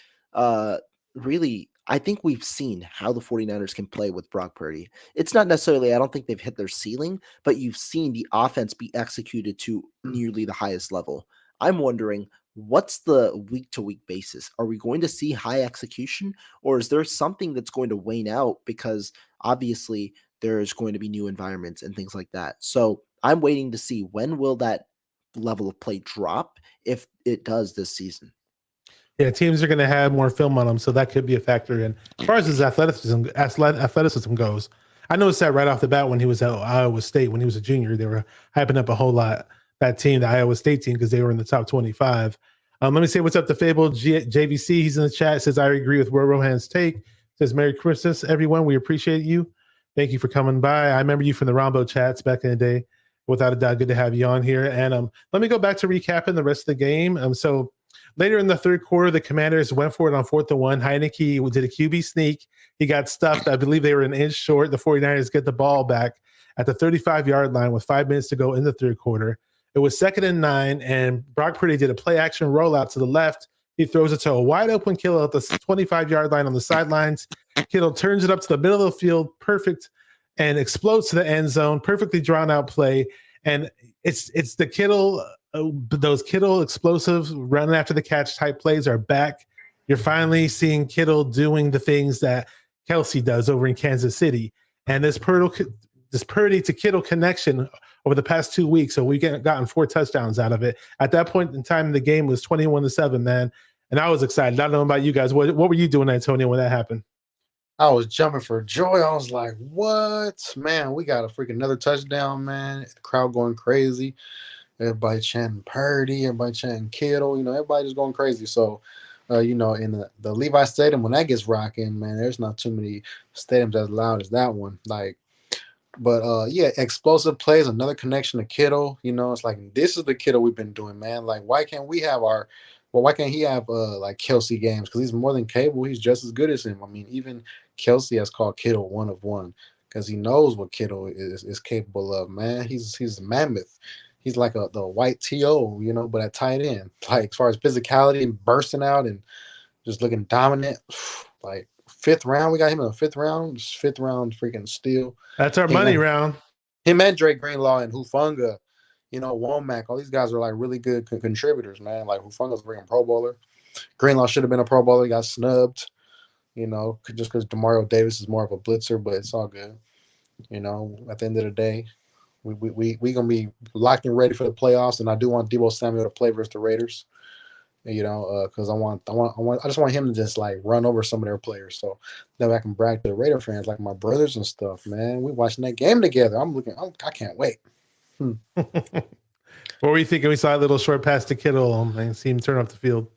really, I think we've seen how the 49ers can play with Brock Purdy. It's not necessarily, I don't think they've hit their ceiling, but you've seen the offense be executed to nearly the highest level. I'm wondering, what's the week to week basis? Are we going to see high execution, or is there something that's going to wane out because obviously there's going to be new environments and things like that? So I'm waiting to see when will that level of play drop if it does this season. Yeah, teams are going to have more film on him, so that could be a factor. And as far as his athleticism goes, I noticed that right off the bat when he was at Iowa State, when he was a junior, they were hyping up a whole lot that team, the Iowa State team, because they were in the top 25. Let me say what's up to Fable JVC. He's in the chat. Says I agree with Rohan's take. Says Merry Christmas, everyone. We appreciate you. Thank you for coming by. I remember you from the Rombo chats back in the day. Without a doubt, good to have you on here. And let me go back to recapping the rest of the game. So later in the third quarter, the Commanders went for it on 4th and 1. Heineke did a QB sneak. He got stuffed. I believe they were an inch short. The 49ers get the ball back at the 35-yard line with 5 minutes to go in the third quarter. It was 2nd and 9, and Brock Purdy did a play-action rollout to the left. He throws it to a wide-open Kittle at the 25-yard line on the sidelines. Kittle turns it up to the middle of the field, perfect, and explodes to the end zone. Perfectly drawn-out play. And it's the Kittle, those Kittle explosive running after the catch type plays are back. You're finally seeing Kittle doing the things that Kelsey does over in Kansas City. And this Purdy to Kittle connection over the past 2 weeks, so we've gotten 4 touchdowns out of it. At that point in time in the game, it was 21-7, man. And I was excited. I don't know about you guys. What were you doing, Antonio, when that happened? I was jumping for joy. I was like, what? Man, we got a freaking another touchdown, man. The crowd going crazy. Everybody chanting Purdy, everybody chanting Kittle. Everybody just going crazy. So, in the Levi Stadium, when that gets rocking, man, there's not too many stadiums as loud as that one. But explosive plays, another connection to Kittle. It's like, this is the Kittle we've been doing, man. Like, why can't he have like Kelsey games? Because he's more than capable. He's just as good as him. I mean, even Kelsey has called Kittle one of one because he knows what Kittle is capable of, man. He's a mammoth. He's like the white T.O., but at tight end. Like, as far as physicality and bursting out and just looking dominant, like 5th round, we got him in the 5th round. 5th round freaking steal. That's our money round. Him and Drake Greenlaw and Hufanga, Womack, all these guys are like really good contributors, man. Like, Hufanga's a freaking Pro Bowler. Greenlaw should have been a Pro Bowler. He got snubbed, just because Demario Davis is more of a blitzer, but it's all good. At the end of the day, we gonna be locked and ready for the playoffs, and I do want Deebo Samuel to play versus the Raiders. Because I just want him to just like run over some of their players, so that I can brag to the Raider fans, like my brothers and stuff. Man, we watching that game together. I can't wait. What were you thinking? We saw a little short pass to Kittle and see him turn off the field.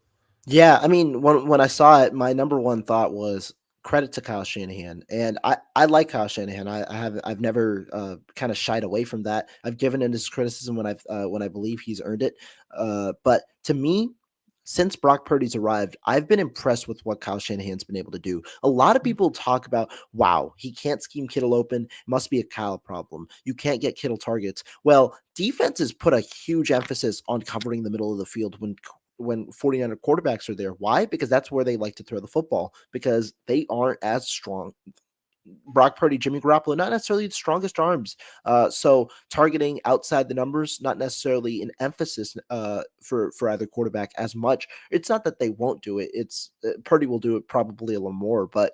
Yeah, I mean, when I saw it, my number one thought was credit to Kyle Shanahan. And I like Kyle Shanahan. I've never kind of shied away from that. I've given in his criticism when I believe he's earned it. But to me, since Brock Purdy's arrived, I've been impressed with what Kyle Shanahan's been able to do. A lot of people talk about, wow, he can't scheme Kittle open. It must be a Kyle problem. You can't get Kittle targets. Well, defenses put a huge emphasis on covering the middle of the field when 49er quarterbacks are there. Why? Because that's where they like to throw the football, because they aren't as strong. Brock Purdy, Jimmy Garoppolo, not necessarily the strongest arms. So targeting outside the numbers, not necessarily an emphasis for either quarterback as much. It's not that they won't do it. It's Purdy will do it probably a little more, but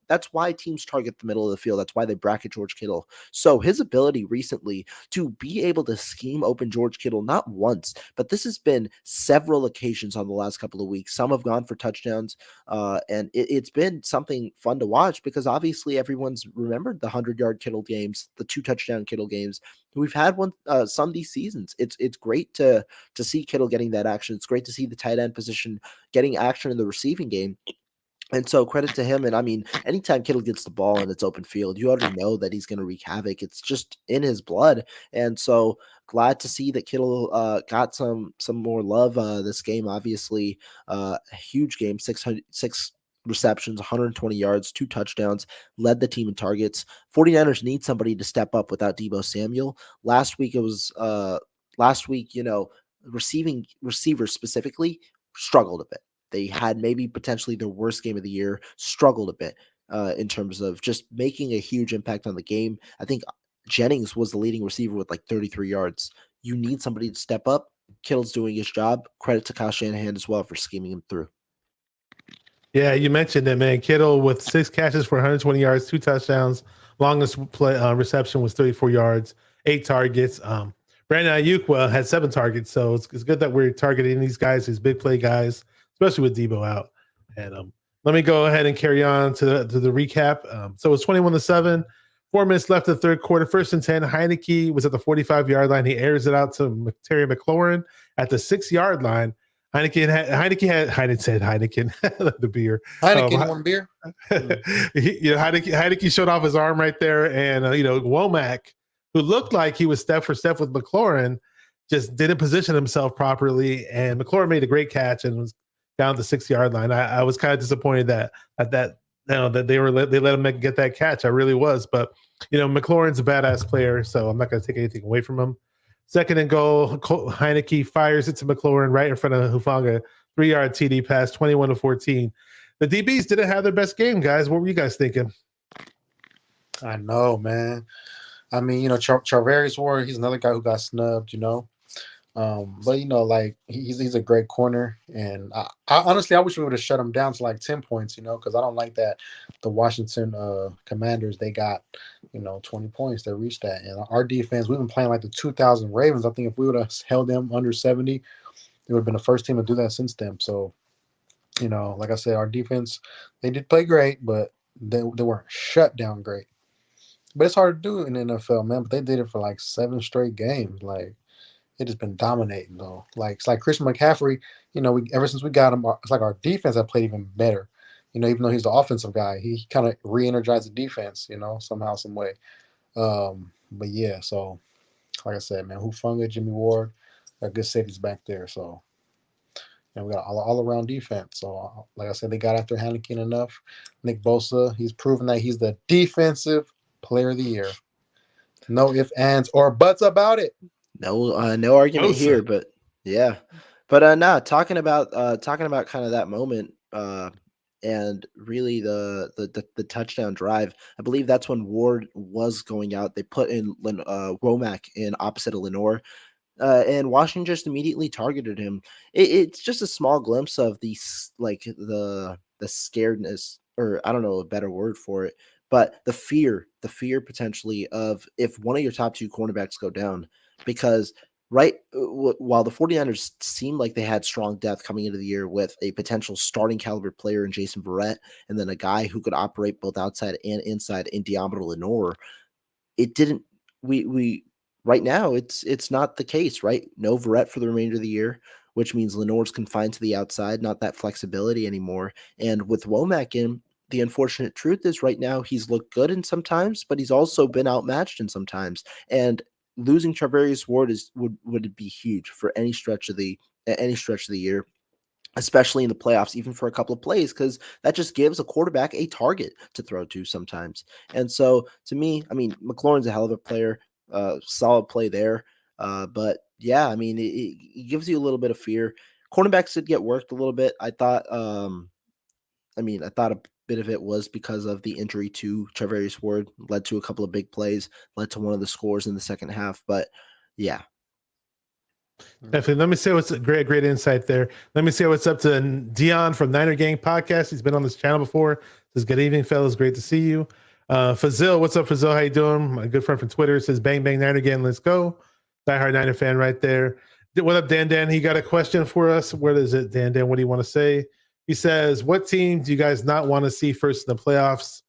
that's why teams target the middle of the field. That's why they bracket George Kittle. So his ability recently to be able to scheme open George Kittle, not once, but this has been several occasions on the last couple of weeks. Some have gone for touchdowns, and it's been something fun to watch, because obviously everyone's remembered the 100-yard Kittle games, the 2-touchdown Kittle games. We've had one some these seasons. It's great to see Kittle getting that action. It's great to see the tight end position getting action in the receiving game. And so credit to him. And I mean, anytime Kittle gets the ball and it's open field, you already know that he's going to wreak havoc. It's just in his blood. And so glad to see that Kittle got some more love this game. Obviously, a huge game, 6 receptions, 120 yards, 2 touchdowns, led the team in targets. 49ers need somebody to step up without Deebo Samuel. Last week, receivers specifically struggled a bit. They had maybe potentially their worst game of the year, struggled a bit in terms of just making a huge impact on the game. I think Jennings was the leading receiver with like 33 yards. You need somebody to step up. Kittle's doing his job. Credit to Kyle Shanahan as well for scheming him through. Yeah, you mentioned it, man. Kittle with 6 catches for 120 yards, 2 touchdowns. Longest reception was 34 yards, 8 targets. Brandon Ayuk had 7 targets, so it's good that we're targeting these guys, these big play guys, especially with Deebo out. And let me go ahead and carry on to the recap. So it's 21-7, 4 minutes left in the third quarter. 1st and 10. Heineke was at the 45-yard line. He airs it out to Terry McLaurin at the 6-yard line. Heineken the beer. Heineken won beer. Heineke showed off his arm right there, and Womack, who looked like he was step for step with McLaurin, just didn't position himself properly, and McLaurin made a great catch and was down the 6-yard line. I was kind of disappointed that they let him get that catch. I really was, but McLaurin's a badass player, so I'm not going to take anything away from him. 2nd and goal, Heineke fires it to McLaurin right in front of Hufanga. 3-yard TD pass, 21-14. The DBs didn't have their best game, guys. What were you guys thinking? I know, man. I mean, Charvarius Ward, he's another guy who got snubbed, but like he's a great corner, and I honestly I wish we would have shut him down to like 10 points, because I don't like that the Washington Commanders, they got 20 points, they reached that, and our defense, we've been playing like the 2000 Ravens. I think if we would have held them under 70, it would have been the first team to do that since them. So like I said, our defense, they did play great, but they weren't shut down great. But it's hard to do in the NFL, man. But they did it for like 7 straight games. Like, it has been dominating, though. Like, it's like Christian McCaffrey, ever since we got him, it's like our defense have played even better. Even though he's the offensive guy, he kind of re-energized the defense, somehow, some way. But yeah, so like I said, man, Hufanga, Jimmy Ward, got good safeties back there. So, we got all-around defense. So, like I said, they got after Heineke enough. Nick Bosa, he's proven that he's the defensive player of the year. No ifs, ands, or buts about it. No argument here, but yeah. But no, talking about kind of that moment, and really the touchdown drive. I believe that's when Ward was going out. They put in Womack in opposite of Lenore. And Washington just immediately targeted him. It's just a small glimpse of the scaredness, or I don't know a better word for it, but the fear potentially of if one of your top 2 cornerbacks go down, because while the 49ers seemed like they had strong depth coming into the year with a potential starting caliber player in Jason Verrett, and then a guy who could operate both outside and inside in Diamondo Lenore, it didn't. We right now it's not the case, right? No Verrett for the remainder of the year, which means Lenore's confined to the outside, not that flexibility anymore. And with Womack in, the unfortunate truth is right now he's looked good in some times, but he's also been outmatched in some times. And losing Charvarius Ward would be huge for any stretch of the year, especially in the playoffs, even for a couple of plays, because that just gives a quarterback a target to throw to sometimes. And so to me, I mean, McLaurin's a hell of a player, solid play there. But yeah, I mean, it gives you a little bit of fear. Cornerbacks did get worked a little bit. I thought a bit of it was because of the injury to Charvarius Ward, led to a couple of big plays, led to one of the scores in the second half. But yeah. Definitely. Let me say what's great insight there. Let me say what's up to Dion from Niner Gang Podcast. He's been on this channel before. Says, good evening, fellas. Great to see you. Fazil, what's up, Fazil? How you doing? My good friend from Twitter says, bang, bang, Niner Gang, let's go. Diehard Niner fan right there. What up, Dan? He got a question for us. Where is it, Dan? What do you want to say? He says, what team do you guys not want to see first in the playoffs?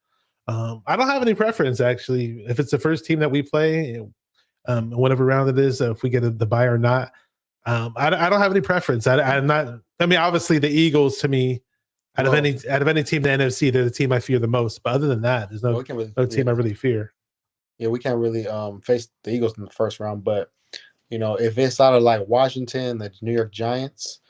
I don't have any preference, actually. If it's the first team that we play, whatever round it is, if we get the bye or not, I don't have any preference. I'm not. I mean, obviously, the Eagles to me, out of any team in the NFC, they're the team I fear the most. But other than that, there's no team I really fear. Yeah, we can't really face the Eagles in the first round. But if it's out of like Washington, the New York Giants,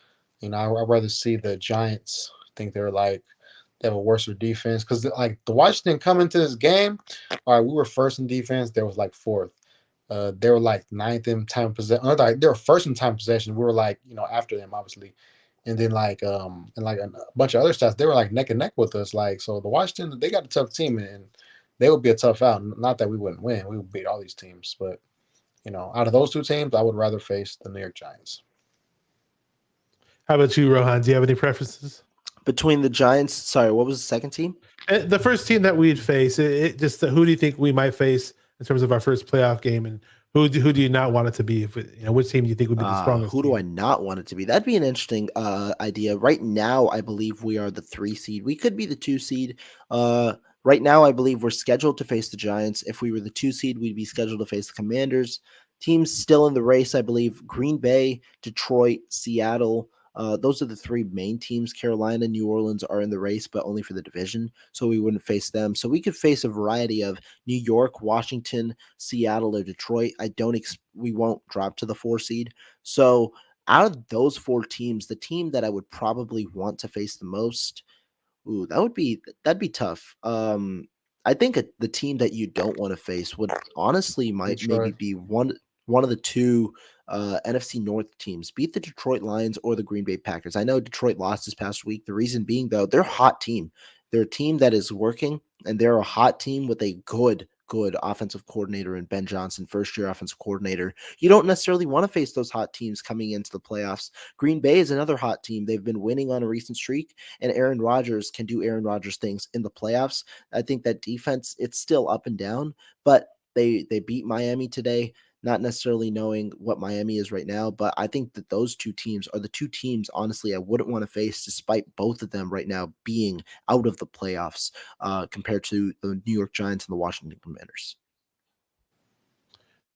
I'd rather see the Giants. I think they have a worse defense because like the Washington coming to this game, all right, we were first in defense. There was like fourth. They were like ninth in time possession. They were first in time possession. We were like, after them, obviously. And then and like a bunch of other stats, they were like neck and neck with us. Like, so the Washington, they got a tough team and they would be a tough out. Not that we wouldn't win. We would beat all these teams. But, out of those two teams, I would rather face the New York Giants. How about you, Rohan? Do you have any preferences? Between the Giants, sorry, what was the second team? The first team that we'd face, who do you think we might face in terms of our first playoff game, and who do you not want it to be? Which team do you think would be the strongest? Who do I not want it to be? That'd be an interesting idea. Right now, I believe we are the 3 seed. We could be the 2 seed. Right now, I believe we're scheduled to face the Giants. If we were the 2 seed, we'd be scheduled to face the Commanders. Teams still in the race, I believe: Green Bay, Detroit, Seattle. Those are the 3 main teams. Carolina, New Orleans are in the race, but only for the division, so we wouldn't face them. So we could face a variety of New York, Washington, Seattle, or Detroit. We won't drop to the 4 seed. So out of those 4 teams, the team that I would probably want to face the most, that'd be tough. I think the team that you don't want to face would honestly maybe be one of the 2 NFC North teams. Beat the Detroit Lions or the Green Bay Packers. I know Detroit lost this past week. The reason being, though, they're a hot team. They're a team that is working, and they're a hot team with a good offensive coordinator in Ben Johnson, first-year offensive coordinator. You don't necessarily want to face those hot teams coming into the playoffs. Green Bay is another hot team. They've been winning on a recent streak, and Aaron Rodgers can do Aaron Rodgers things in the playoffs. I think that defense, it's still up and down, but they beat Miami today. Not necessarily knowing what Miami is right now, but I think that those 2 teams are the 2 teams, honestly, I wouldn't want to face, despite both of them right now being out of the playoffs compared to the New York Giants and the Washington Commanders.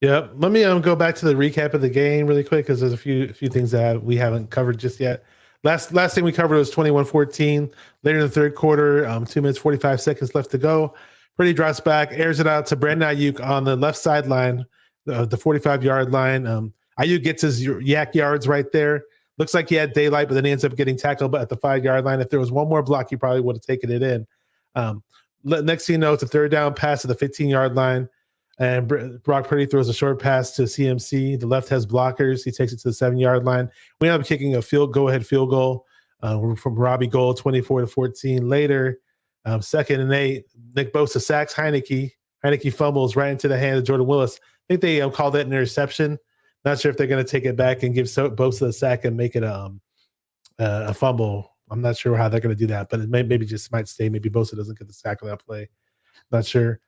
Yeah, let me go back to the recap of the game really quick, because there's a few things that we haven't covered just yet. Last thing we covered was 21-14. Later in the third quarter, 2 minutes, 45 seconds left to go. Purdy drops back, airs it out to Brandon Ayuk on the left sideline, the 45-yard line. Ayuk gets his yak yards right there. Looks like he had daylight, but then he ends up getting tackled at the 5-yard line. If there was one more block, he probably would have taken it in. Next thing you know, it's a third down pass to the 15-yard line, and Brock Purdy throws a short pass to CMC. The left has blockers. He takes it to the 7-yard line. We end up kicking a go-ahead field goal from Robbie Gould, 24-14. Later, 2nd and 8, Nick Bosa sacks Heineke. Heineke fumbles right into the hand of Jordan Willis. I think they called that an interception. Not sure if they're going to take it back and give Bosa a sack and make it a fumble. I'm not sure how they're going to do that, but it maybe just might stay. Maybe Bosa doesn't get the sack on that play. Not sure.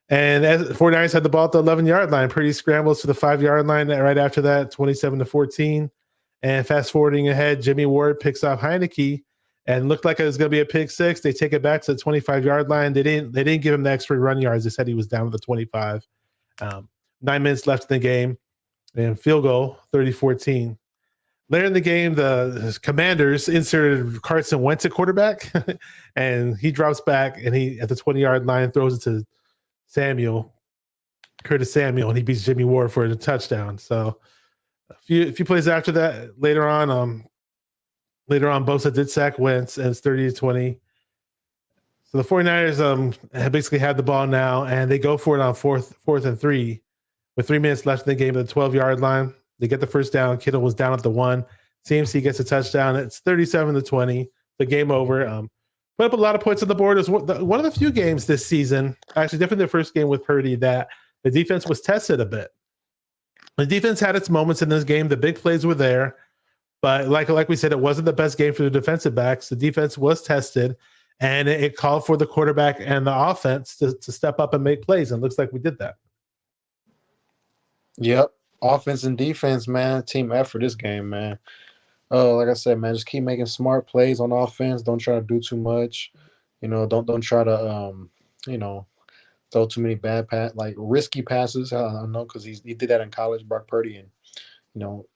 And as 49ers had the ball at the 11-yard line, Purdy scrambles to the 5-yard line right after that, 27-14. And fast forwarding ahead, Jimmy Ward picks off Heineke and looked like it was going to be a pick 6. They take it back to the 25-yard line. They didn't give him the extra run yards. They said he was down to the 25. 9 minutes left in the game, and field goal, 30-14. Later in the game, the Commanders inserted Carson Wentz at quarterback, and he drops back and he at the 20-yard line throws it to Curtis Samuel, and he beats Jimmy Ward for a touchdown. So a few plays after that, later on, Bosa did sack Wentz, and it's 30-20. So the 49ers basically have the ball now, and they go for it on fourth and 3 with 3 minutes left in the game at the 12-yard line. They get the first down. Kittle was down at the 1. CMC gets a touchdown. It's 37-20. The game over. Put up a lot of points on the board. It was one of the few games this season, actually definitely the first game with Purdy, that the defense was tested a bit. The defense had its moments in this game. The big plays were there. But like we said, it wasn't the best game for the defensive backs. The defense was tested, and it called for the quarterback and the offense to step up and make plays. And it looks like we did that. Yep. Offense and defense, man. Team effort this game, man. Oh, like I said, man, just keep making smart plays on offense. Don't try to do too much. Don't try to throw too many risky passes. I know because he did that in college, Brock Purdy, and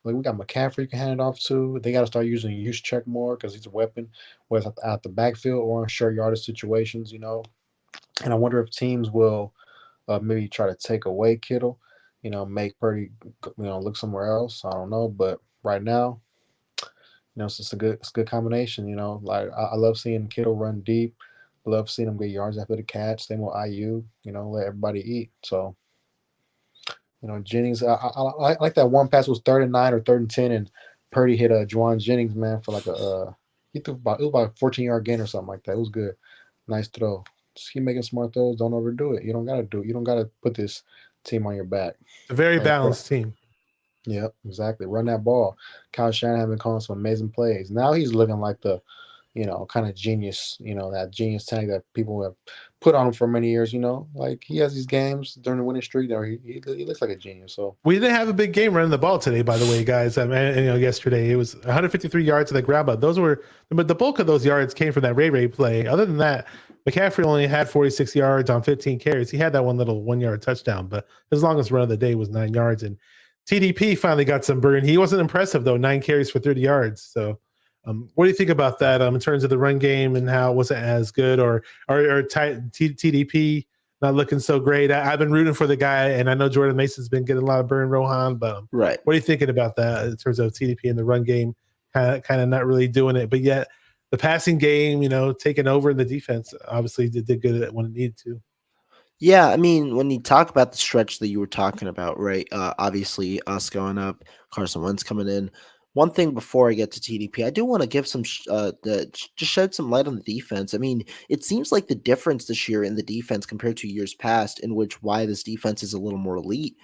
like we got McCaffrey you can hand it off to. They got to start using use check more because he's a weapon, whether it's out the backfield or in short yardage situations. And I wonder if teams will maybe try to take away Kittle, make Purdy, look somewhere else. I don't know, but right now, it's just a good combination. Like I love seeing Kittle run deep. I love seeing him get yards after the catch. Same with IU. Let everybody eat. So. Jennings, I like that one pass was 3rd and 9 or 3rd and 10, and Purdy hit Juwan Jennings, man, for it was about a 14-yard gain or something like that. It was good. Nice throw. Just keep making smart throws. Don't overdo it. You don't got to put this team on your back. A very balanced team. Yep, exactly. Run that ball. Kyle Shanahan been calling some amazing plays. Now he's looking like the kind of genius, that genius tag that people have put on him for many years, like he has these games during the winning streak there. He looks like a genius. So we didn't have a big game running the ball today, by the way, guys. Yesterday it was 153 yards to the ground, but the bulk of those yards came from that Ray play. Other than that, McCaffrey only had 46 yards on 15 carries. He had that one little 1-yard touchdown, but his longest run of the day was 9 yards. And TDP finally got some burn. He wasn't impressive though, 9 carries for 30 yards. So what do you think about that in terms of the run game and how it wasn't as good or TDP not looking so great? I've been rooting for the guy, and I know Jordan Mason's been getting a lot of burn, Rohan, but right. What are you thinking about that in terms of TDP and the run game kind of not really doing it, but yet the passing game, taking over, and the defense obviously did good at when it needed to? Yeah, I mean, when you talk about the stretch that you were talking about, right? Obviously, us going up, Carson Wentz coming in. One thing before I get to TDP, I do want to give some just shed some light on the defense. I mean, it seems like the difference this year in the defense compared to years past, in which why this defense is a little more elite.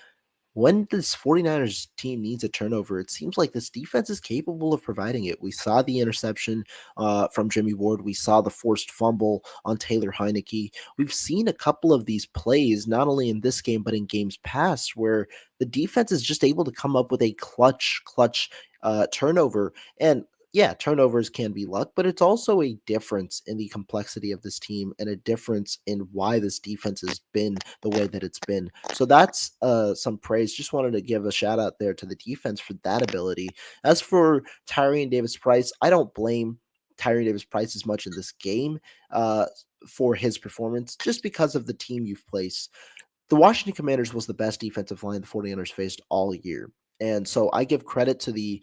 When this 49ers team needs a turnover, it seems like this defense is capable of providing it. We saw the interception from Jimmy Ward. We saw the forced fumble on Taylor Heineke. We've seen a couple of these plays, not only in this game, but in games past, where the defense is just able to come up with a clutch turnover. And yeah, turnovers can be luck, but it's also a difference in the complexity of this team and a difference in why this defense has been the way that it's been. So that's some praise. Just wanted to give a shout out there to the defense for that ability. As for Tyrion Davis-Price, I don't blame Tyrion Davis-Price as much in this game for his performance, just because of the team you've placed. The Washington Commanders was the best defensive line the 49ers faced all year. And so I give credit to the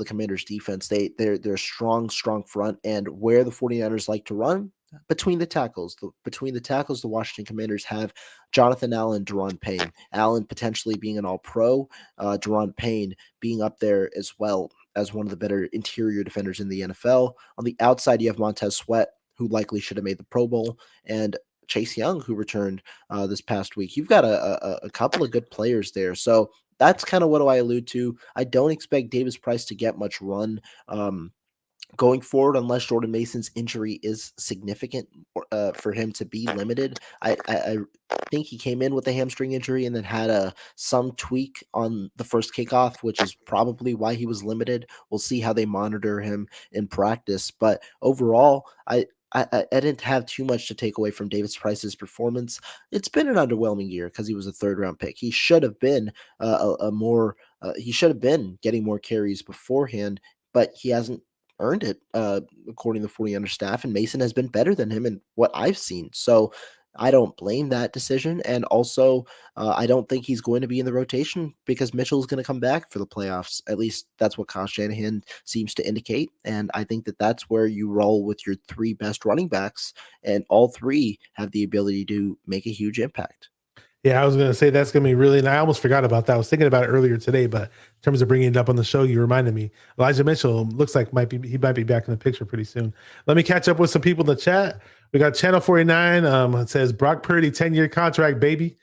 Commanders defense. They're a strong front, and where the 49ers like to run between the tackles. The Washington Commanders have Jonathan Allen, Daron Payne. Allen potentially being an all-pro, Daron Payne being up there as well as one of the better interior defenders in the NFL. On the outside, you have Montez Sweat, who likely should have made the Pro Bowl, and Chase Young, who returned this past week. You've got a couple of good players there. So that's kind of what I allude to. I don't expect Davis-Price to get much run going forward unless Jordan Mason's injury is significant for him to be limited. I think he came in with a hamstring injury and then had some tweak on the first kickoff, which is probably why he was limited. We'll see how they monitor him in practice. But overall, I didn't have too much to take away from Davis-Price's performance. It's been an underwhelming year because he was a 3rd-round pick. He should have been a more He should have been getting more carries beforehand, but he hasn't earned it, according to the 49ers staff, and Mason has been better than him in what I've seen. So I don't blame that decision. And also, I don't think he's going to be in the rotation because Mitchell is going to come back for the playoffs. At least that's what Kyle Shanahan seems to indicate. And I think that that's where you roll with your three best running backs, and all three have the ability to make a huge impact. Yeah, I was going to say that's going to be really, and I almost forgot about that. I was thinking about it earlier today, but in terms of bringing it up on the show, you reminded me. Elijah Mitchell looks like he might be back in the picture pretty soon. Let me catch up with some people in the chat. We got Channel 49. It says Brock Purdy 10-year contract, baby.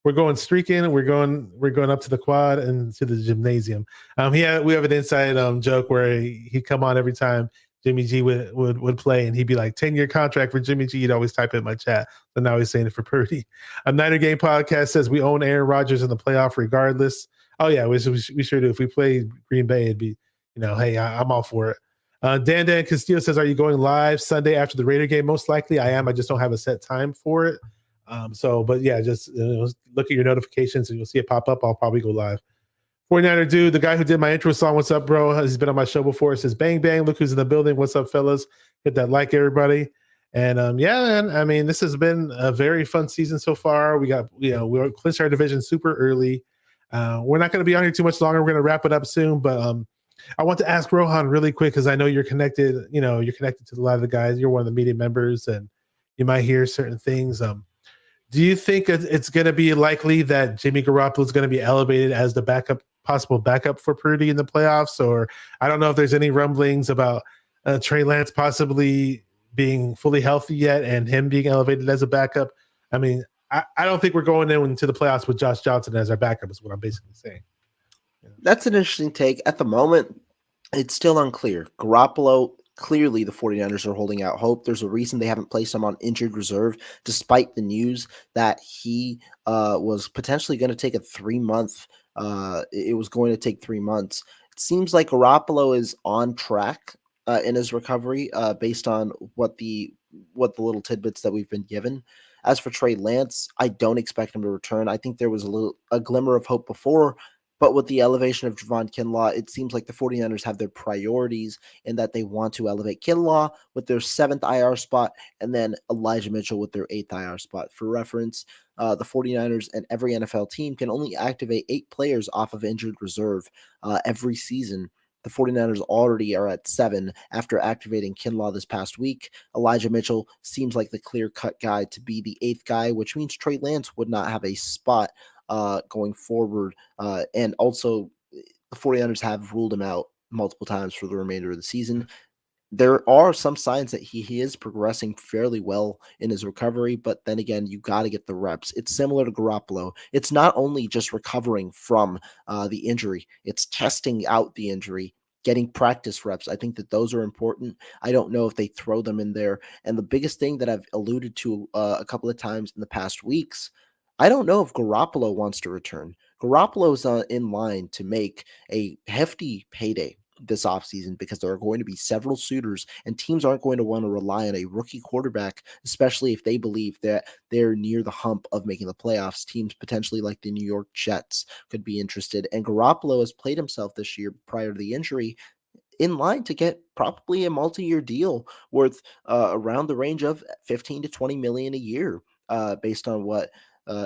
We're going streaking. We're going up to the quad and to the gymnasium. We have an inside joke where he'd come on every time Jimmy G would play, and he'd be like, 10-year contract for Jimmy G. He'd always type it in my chat. So now he's saying it for Purdy. A Niner Game podcast says we own Aaron Rodgers in the playoff regardless. Oh, yeah, we sure do. If we play Green Bay, it'd be, hey, I'm all for it. Dan Castillo says, are you going live Sunday after the Raider game? Most likely I am. I just don't have a set time for it. But yeah, just look at your notifications and you'll see it pop up. I'll probably go live. 49er dude, the guy who did my intro song, what's up, bro? He's been on my show before. It says, bang, bang, look who's in the building. What's up, fellas? Hit that like, everybody. And yeah, man, I mean, this has been a very fun season so far. We clinched our division super early. We're not going to be on here too much longer. We're going to wrap it up soon. But I want to ask Rohan really quick because I know you're connected. You're connected to a lot of the guys. You're one of the media members, and you might hear certain things. Do you think it's going to be likely that Jimmy Garoppolo is going to be elevated as the possible backup for Purdy in the playoffs? Or I don't know if there's any rumblings about Trey Lance possibly being fully healthy yet and him being elevated as a backup. I mean, I don't think we're going into the playoffs with Josh Johnson as our backup is what I'm basically saying. That's an interesting take. At the moment, it's still unclear. Garoppolo, clearly the 49ers are holding out hope. There's a reason they haven't placed him on injured reserve, despite the news that he was potentially going to take a 3-month. It was going to take 3 months. It seems like Garoppolo is on track in his recovery, based on what the little tidbits that we've been given. As for Trey Lance, I don't expect him to return. I think there was a glimmer of hope before, but with the elevation of Javon Kinlaw, it seems like the 49ers have their priorities in that they want to elevate Kinlaw with their 7th IR spot and then Elijah Mitchell with their 8th IR spot. For reference, the 49ers and every NFL team can only activate 8 players off of injured reserve every season. The 49ers already are at 7 after activating Kinlaw this past week. Elijah Mitchell seems like the clear-cut guy to be the 8th guy, which means Trey Lance would not have a spot going forward. And also, the 49ers have ruled him out multiple times for the remainder of the season. There are some signs that he is progressing fairly well in his recovery, but then again, you got to get the reps. It's similar to Garoppolo. It's not only just recovering from the injury, it's testing out the injury, getting practice reps. I think that those are important. I don't know if they throw them in there. And the biggest thing that I've alluded to a couple of times in the past weeks, I don't know if Garoppolo wants to return. Garoppolo is in line to make a hefty payday this offseason because there are going to be several suitors and teams aren't going to want to rely on a rookie quarterback, especially if they believe that they're near the hump of making the playoffs. Teams potentially like the New York Jets could be interested. And Garoppolo has played himself this year prior to the injury in line to get probably a multi-year deal worth around the range of 15 to 20 million a year, based on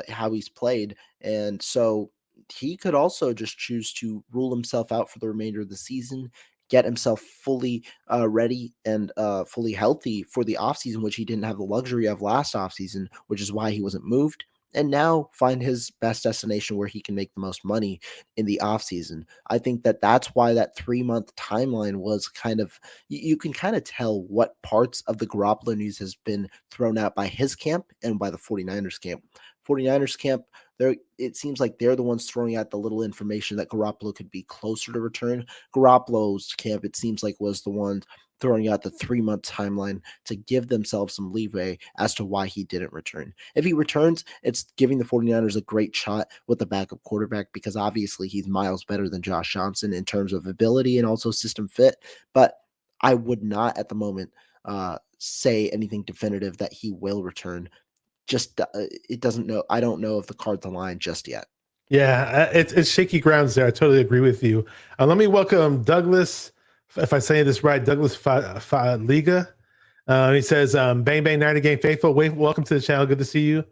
how he's played. And so he could also just choose to rule himself out for the remainder of the season, get himself fully ready and fully healthy for the offseason, which he didn't have the luxury of last offseason, which is why he wasn't moved, and now find his best destination where he can make the most money in the offseason. I think that that's why that 3-month timeline was kind of, you can kind of tell what parts of the Garoppolo news has been thrown out by his camp and by the 49ers camp. 49ers camp, it seems like they're the ones throwing out the little information that Garoppolo could be closer to return. Garoppolo's camp, it seems like, was the one throwing out the 3-month timeline to give themselves some leeway as to why he didn't return. If he returns, it's giving the 49ers a great shot with the backup quarterback because obviously he's miles better than Josh Johnson in terms of ability and also system fit. But I would not at the moment say anything definitive that he will return. Just it doesn't know. I don't know if the cards align just yet. Yeah, it's shaky grounds there. I totally agree with you. Let me welcome Douglas, if I say this right, Douglas Liga. He says, "Bang bang 90 game faithful. Welcome to the channel. Good to see you."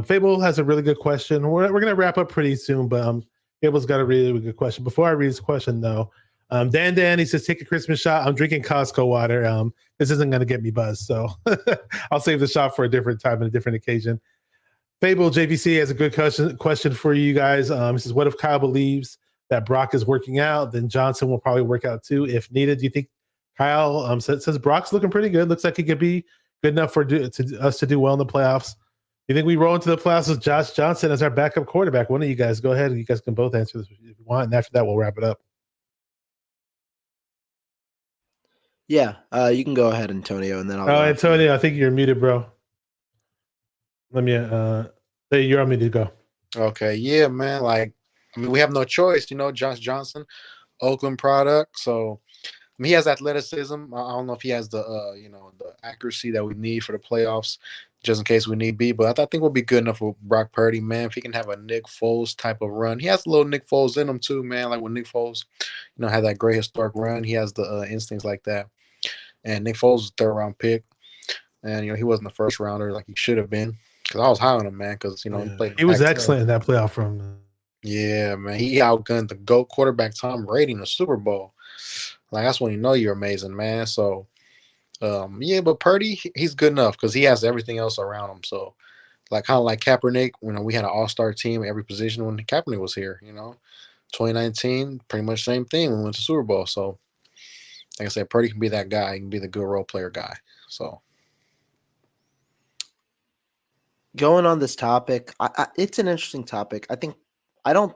Fable has a really good question. We're gonna wrap up pretty soon, but Fable's got a really, really good question. Before I read his question, though, Dan he says, "Take a Christmas shot. I'm drinking Costco water. This isn't gonna get me buzzed, so I'll save the shot for a different time and a different occasion." Fable JVC has a good question for you guys. He says, "What if Kyle believes that Brock is working out? Then Johnson will probably work out too if needed. Do you think Kyle says Brock's looking pretty good? Looks like he could be good enough for us to do well in the playoffs. Do you think we roll into the playoffs with Josh Johnson as our backup quarterback? One of you guys go ahead. You guys can both answer this if you want, and after that, we'll wrap it up." Yeah, you can go ahead, Antonio, and then I'll. Oh, Antonio, I think you're muted, bro. Let me. You're on me to go. Okay, yeah, man. Like, I mean, we have no choice, you know. Josh Johnson, Oakland product, so I mean, he has athleticism. I don't know if he has the the accuracy that we need for the playoffs, just in case we need be. But I think we'll be good enough for Brock Purdy, man. If he can have a Nick Foles type of run, he has a little Nick Foles in him too, man. Like when Nick Foles, had that great historic run, he has the instincts like that. And Nick Foles was a third round pick, and he wasn't the first rounder like he should have been. Because I was high on him, man. Because he played. He was excellent in that playoff run. Yeah, man. He outgunned the GOAT quarterback Tom Brady in the Super Bowl. Like that's when you know you're amazing, man. So, yeah, but Purdy, he's good enough because he has everything else around him. So, like kind of like Kaepernick, we had an all-star team at every position when Kaepernick was here. 2019, pretty much same thing. We went to Super Bowl. So, like I said, Purdy can be that guy. He can be the good role player guy. So, going on this topic, it's an interesting topic. I think I don't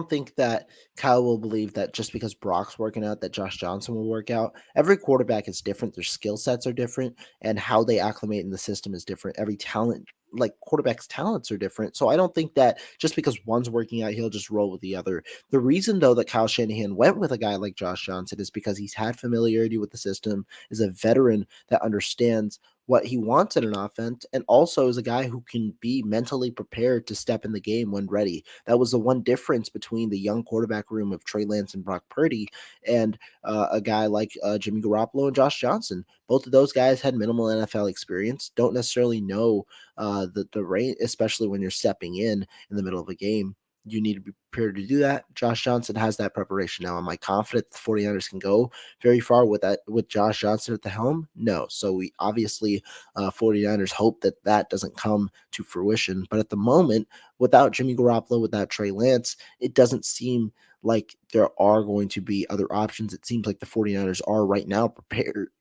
think that Kyle will believe that just because Brock's working out, that Josh Johnson will work out. Every quarterback is different. Their skill sets are different, and how they acclimate in the system is different. Every talent, like quarterbacks' talents, are different. So I don't think that just because one's working out, he'll just roll with the other. The reason, though, that Kyle Shanahan went with a guy like Josh Johnson is because he's had familiarity with the system, is a veteran that understands what he wants in an offense, and also is a guy who can be mentally prepared to step in the game when ready. That was the one difference between the young quarterback room of Trey Lance and Brock Purdy and a guy like Jimmy Garoppolo and Josh Johnson. Both of those guys had minimal NFL experience, don't necessarily know the range, especially when you're stepping in the middle of a game. You need to be prepared to do that. Josh Johnson has that preparation now. Am I confident the 49ers can go very far with Josh Johnson at the helm? No. So we obviously 49ers hope that doesn't come to fruition. But at the moment, without Jimmy Garoppolo, without Trey Lance, it doesn't seem like there are going to be other options. It seems like the 49ers are right now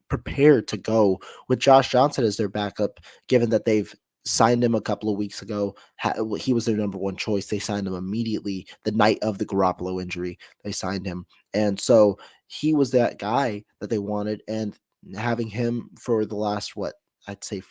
prepared to go with Josh Johnson as their backup, given that they've signed him a couple of weeks ago. He was their number one choice. They signed him immediately the night of the Garoppolo injury. They signed him. And so he was that guy that they wanted. And having him for the last, I'd say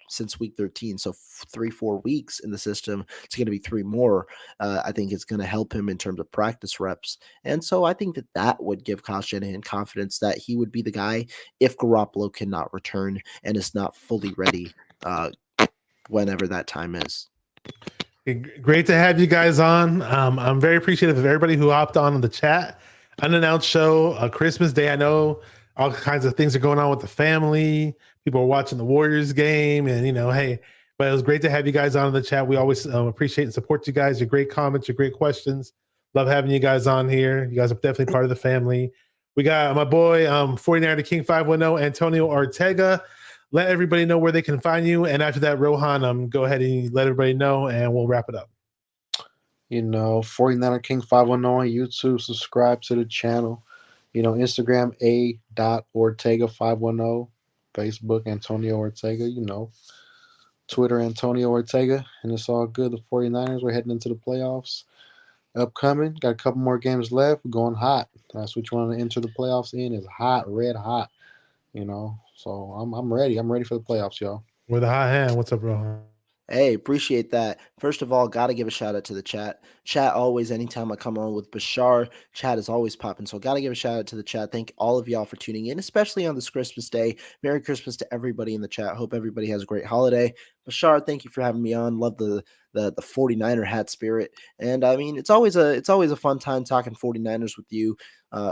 since week 13, so 3-4 weeks in the system, it's going to be 3 more. I think it's going to help him in terms of practice reps. And so I think that would give Kyle Shanahan confidence that he would be the guy if Garoppolo cannot return and is not fully ready whenever that time is. Great to have you guys on. I'm very appreciative of everybody who hopped on in the chat. Unannounced show, Christmas Day. I know all kinds of things are going on with the family. People are watching the Warriors game, and hey, but it was great to have you guys on in the chat. We always appreciate and support you guys. Your great comments, your great questions. Love having you guys on here. You guys are definitely part of the family. We got my boy 49er King 510, Antonio Ortega. Let everybody know where they can find you. And after that, Rohan, go ahead and let everybody know, and we'll wrap it up. 49er King 510 on YouTube. Subscribe to the channel. Instagram a.ortega510. Facebook Antonio Ortega. Twitter Antonio Ortega. And it's all good. The 49ers, we're heading into the playoffs. Upcoming. Got a couple more games left. We're going hot. That's what you want to enter the playoffs in, is hot, red hot. So I'm ready. I'm ready for the playoffs, y'all. With a hot hand. What's up, Rohan? Hey, appreciate that. First of all, got to give a shout out to the chat. Chat always, anytime I come on with Bashar, chat is always popping. So got to give a shout out to the chat. Thank all of y'all for tuning in, especially on this Christmas Day. Merry Christmas to everybody in the chat. Hope everybody has a great holiday. Bashar, thank you for having me on. Love the the 49er hat spirit. And I mean, it's always a fun time talking 49ers with you.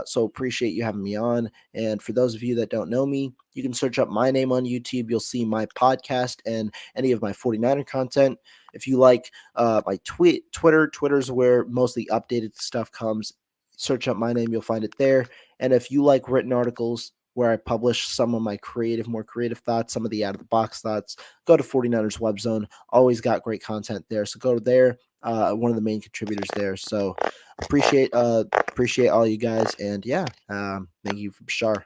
So appreciate you having me on. And for those of you that don't know me, you can search up my name on YouTube. You'll see my podcast and any of my 49er content. If you like my Twitter's where mostly updated stuff comes. Search up my name, you'll find it there. And if you like written articles where I publish some of my more creative thoughts, some of the out of the box thoughts, go to 49ers Webzone. Always got great content there. So go there. One of the main contributors there. So appreciate all you guys. And yeah, thank you for Bashar.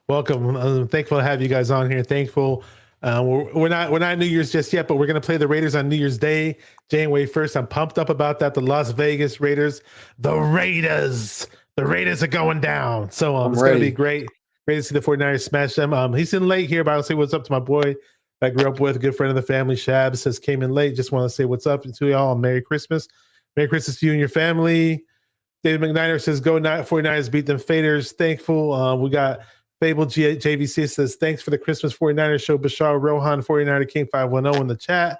Welcome. I'm thankful to have you guys on here. Thankful. We're not New Year's just yet, but we're going to play the Raiders on New Year's Day, January 1st. I'm pumped up about that. The Las Vegas Raiders, the Raiders are going down. So it's going to be great. Great to see the 49ers smash them. He's in late here, but I'll say what's up to my boy I grew up with, a good friend of the family. Shab says came in late. Just want to say what's up to y'all. Merry Christmas. Merry Christmas to you and your family. David McNiner says go 49ers, beat them Faders. Thankful. We got Fable JVC says, thanks for the Christmas 49ers show. Bashar Rohan 49er King 510 in the chat.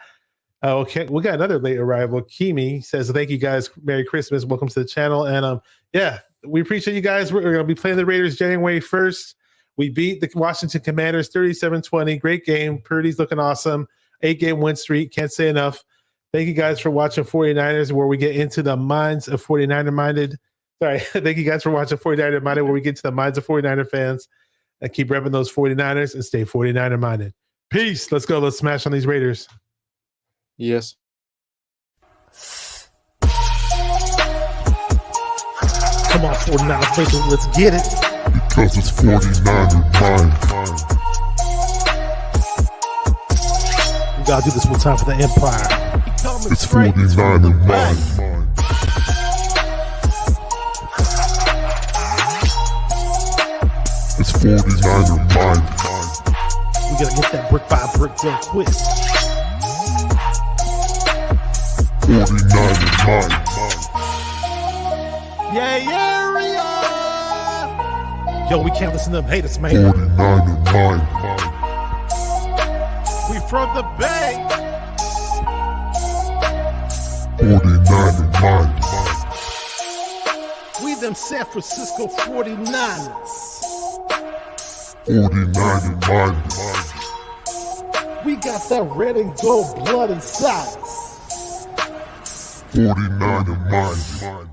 Okay, we got another late arrival. Kimi says, thank you guys. Merry Christmas. Welcome to the channel. And yeah, we appreciate you guys. We're going to be playing the Raiders January 1st. We beat the Washington Commanders 37-20. Great game. Purdy's looking awesome. 8-game win streak. Can't say enough. Thank you guys for watching 49ers, where we get into the minds of 49er-minded. Sorry. Thank you guys for watching 49er-minded, where we get to the minds of 49er fans. And keep repping those 49ers and stay 49er minded. Peace. Let's go. Let's smash on these Raiders. Yes. Come on, 49er fans. Let's get it. Because it's 49er mind. We got to do this one time for the Empire. It's 49er mind. It's 49er mind. We gotta get that brick by brick done quick. 49er mind. Yeah. Yo, we can't listen to them haters, man. 49er mind. We from the Bay. 49er mind. We them San Francisco 49ers. 49er mind. We got that red and gold blood inside us. 49er mind.